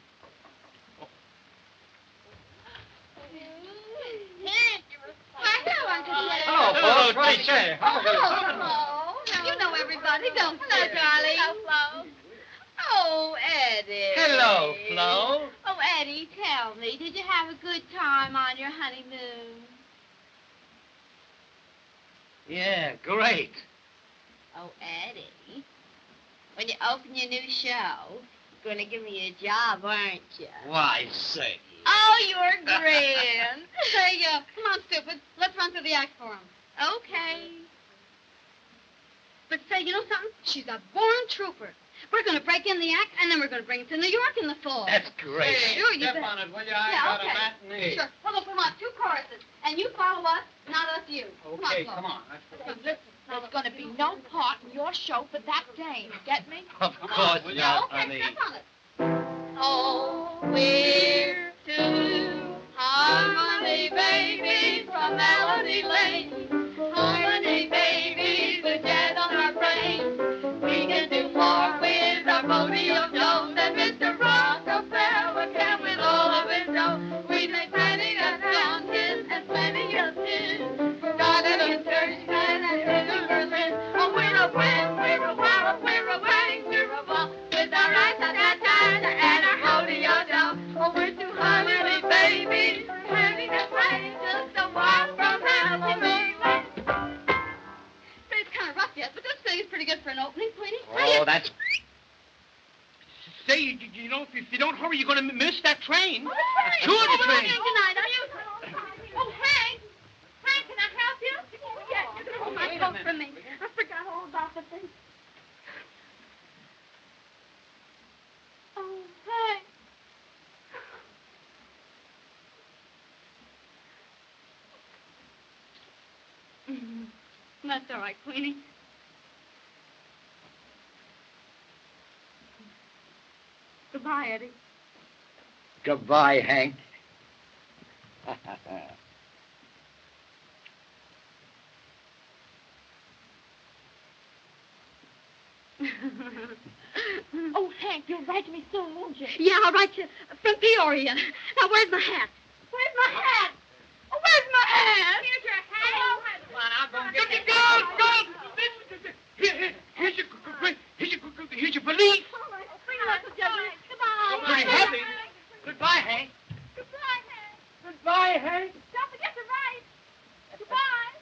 Hello, Uncle Jed. Hello, folks. What do you say? Hello. You know everybody, don't you? Hello, darling. Hello, Flo. Oh, Eddie. Hello, Flo. Oh, Eddie, tell me, did you have a good time on your honeymoon? Yeah, great. Oh, Eddie, when you open your new show, you're going to give me a job, aren't you? Why, say. Oh, you're grand. Say, come on, stupid. Let's run through the act for him. Okay. But say, you know something? She's a born trooper. We're going to break in the act, and then we're going to bring it to New York in the fall. That's great. Sure, you Step bet. on it, will you? I Yeah, got okay. a matinee. Sure. Well, look, we want 2 choruses, and you follow us, not us you. Okay, Flo. come on. Hey, listen, there's going to be no part in your show for that dame. Get me? Of course will you? not, Okay, honey. step on it. Oh, we're 2 harmony babies from Melody Lane. Harmony babies with jazz on our brain. We can do more with our podium dough than Mr. Rockefeller can with all of his dough. We make plenty of fountains and plenty of tin. Started in church and in Berlin. Oh, we're a win, we're a wow, we're a wang, we're a ball. With our rat-a-tat-tat and our hodeo dough. Oh, we're 2 harmony babies, having a play just a walk from Hamilton. It's kind of rough yet, but this thing is pretty good for an opening, Queenie. Oh, that's... Say, you know, if you don't hurry, you're going to miss that train. Sure, the train. Tonight, are you? Oh, Hank! Hank, can I help you? Yes, you can hold my coat for me. I forgot all about the thing. Oh, Hank. That's all right, Queenie. Goodbye, Eddie. Goodbye, Hank. Oh, Hank, you'll write me soon, won't you? Yeah, I'll write you from Peoria. Now, where's my hat? Where's my hat? Oh, where's my hat? Here's your hat. Come on, I'll go get it. Here's your valise. All right, bring it up to Judge. Goodbye. Pretty heavy. Goodbye, Hank. Goodbye, Hank. Goodbye, Hank. Don't forget to write. Goodbye.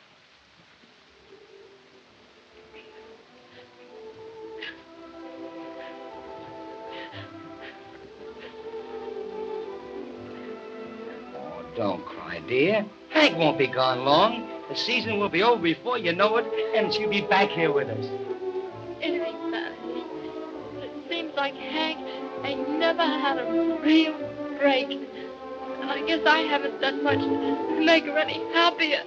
Oh, don't cry, dear. Hank won't be gone long. The season will be over before you know it, and she'll be back here with us. It ain't that. like Hank ain't never had a real break. And I guess I haven't done much to make her any happier.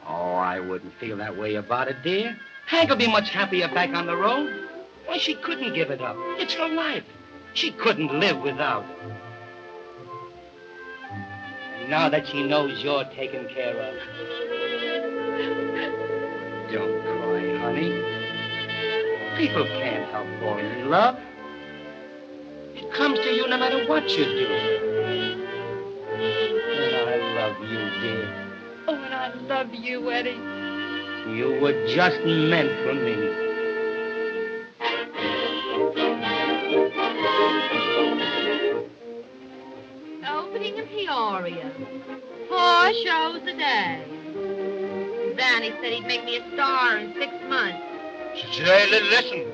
Oh, I wouldn't feel that way about it, dear. Hank will be much happier back on the road. Why, she couldn't give it up. It's her life. She couldn't live without. And now that she knows you're taken care of, don't cry, honey. People can't help falling in love. It comes to you no matter what you do. And I love you, dear. Oh, and I love you, Eddie. You were just meant for me. Opening in Peoria. 4 shows a day. Danny said he'd make me a star in 6 months. Say, listen.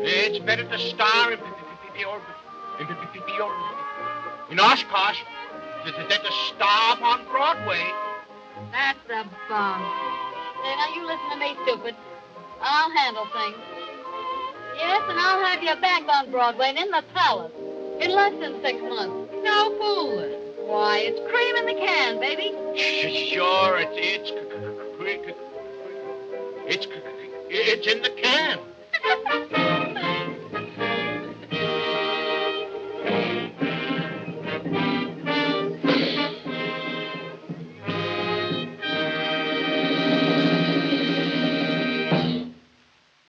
It's better to star in Oshkosh than to star up on Broadway. That's a bum. Hey, now you listen to me, stupid. I'll handle things. Yes, and I'll have you back on Broadway and in the Palace in less than 6 months. No fooling. Why, it's cream in the can, baby. Sure, it's in the can.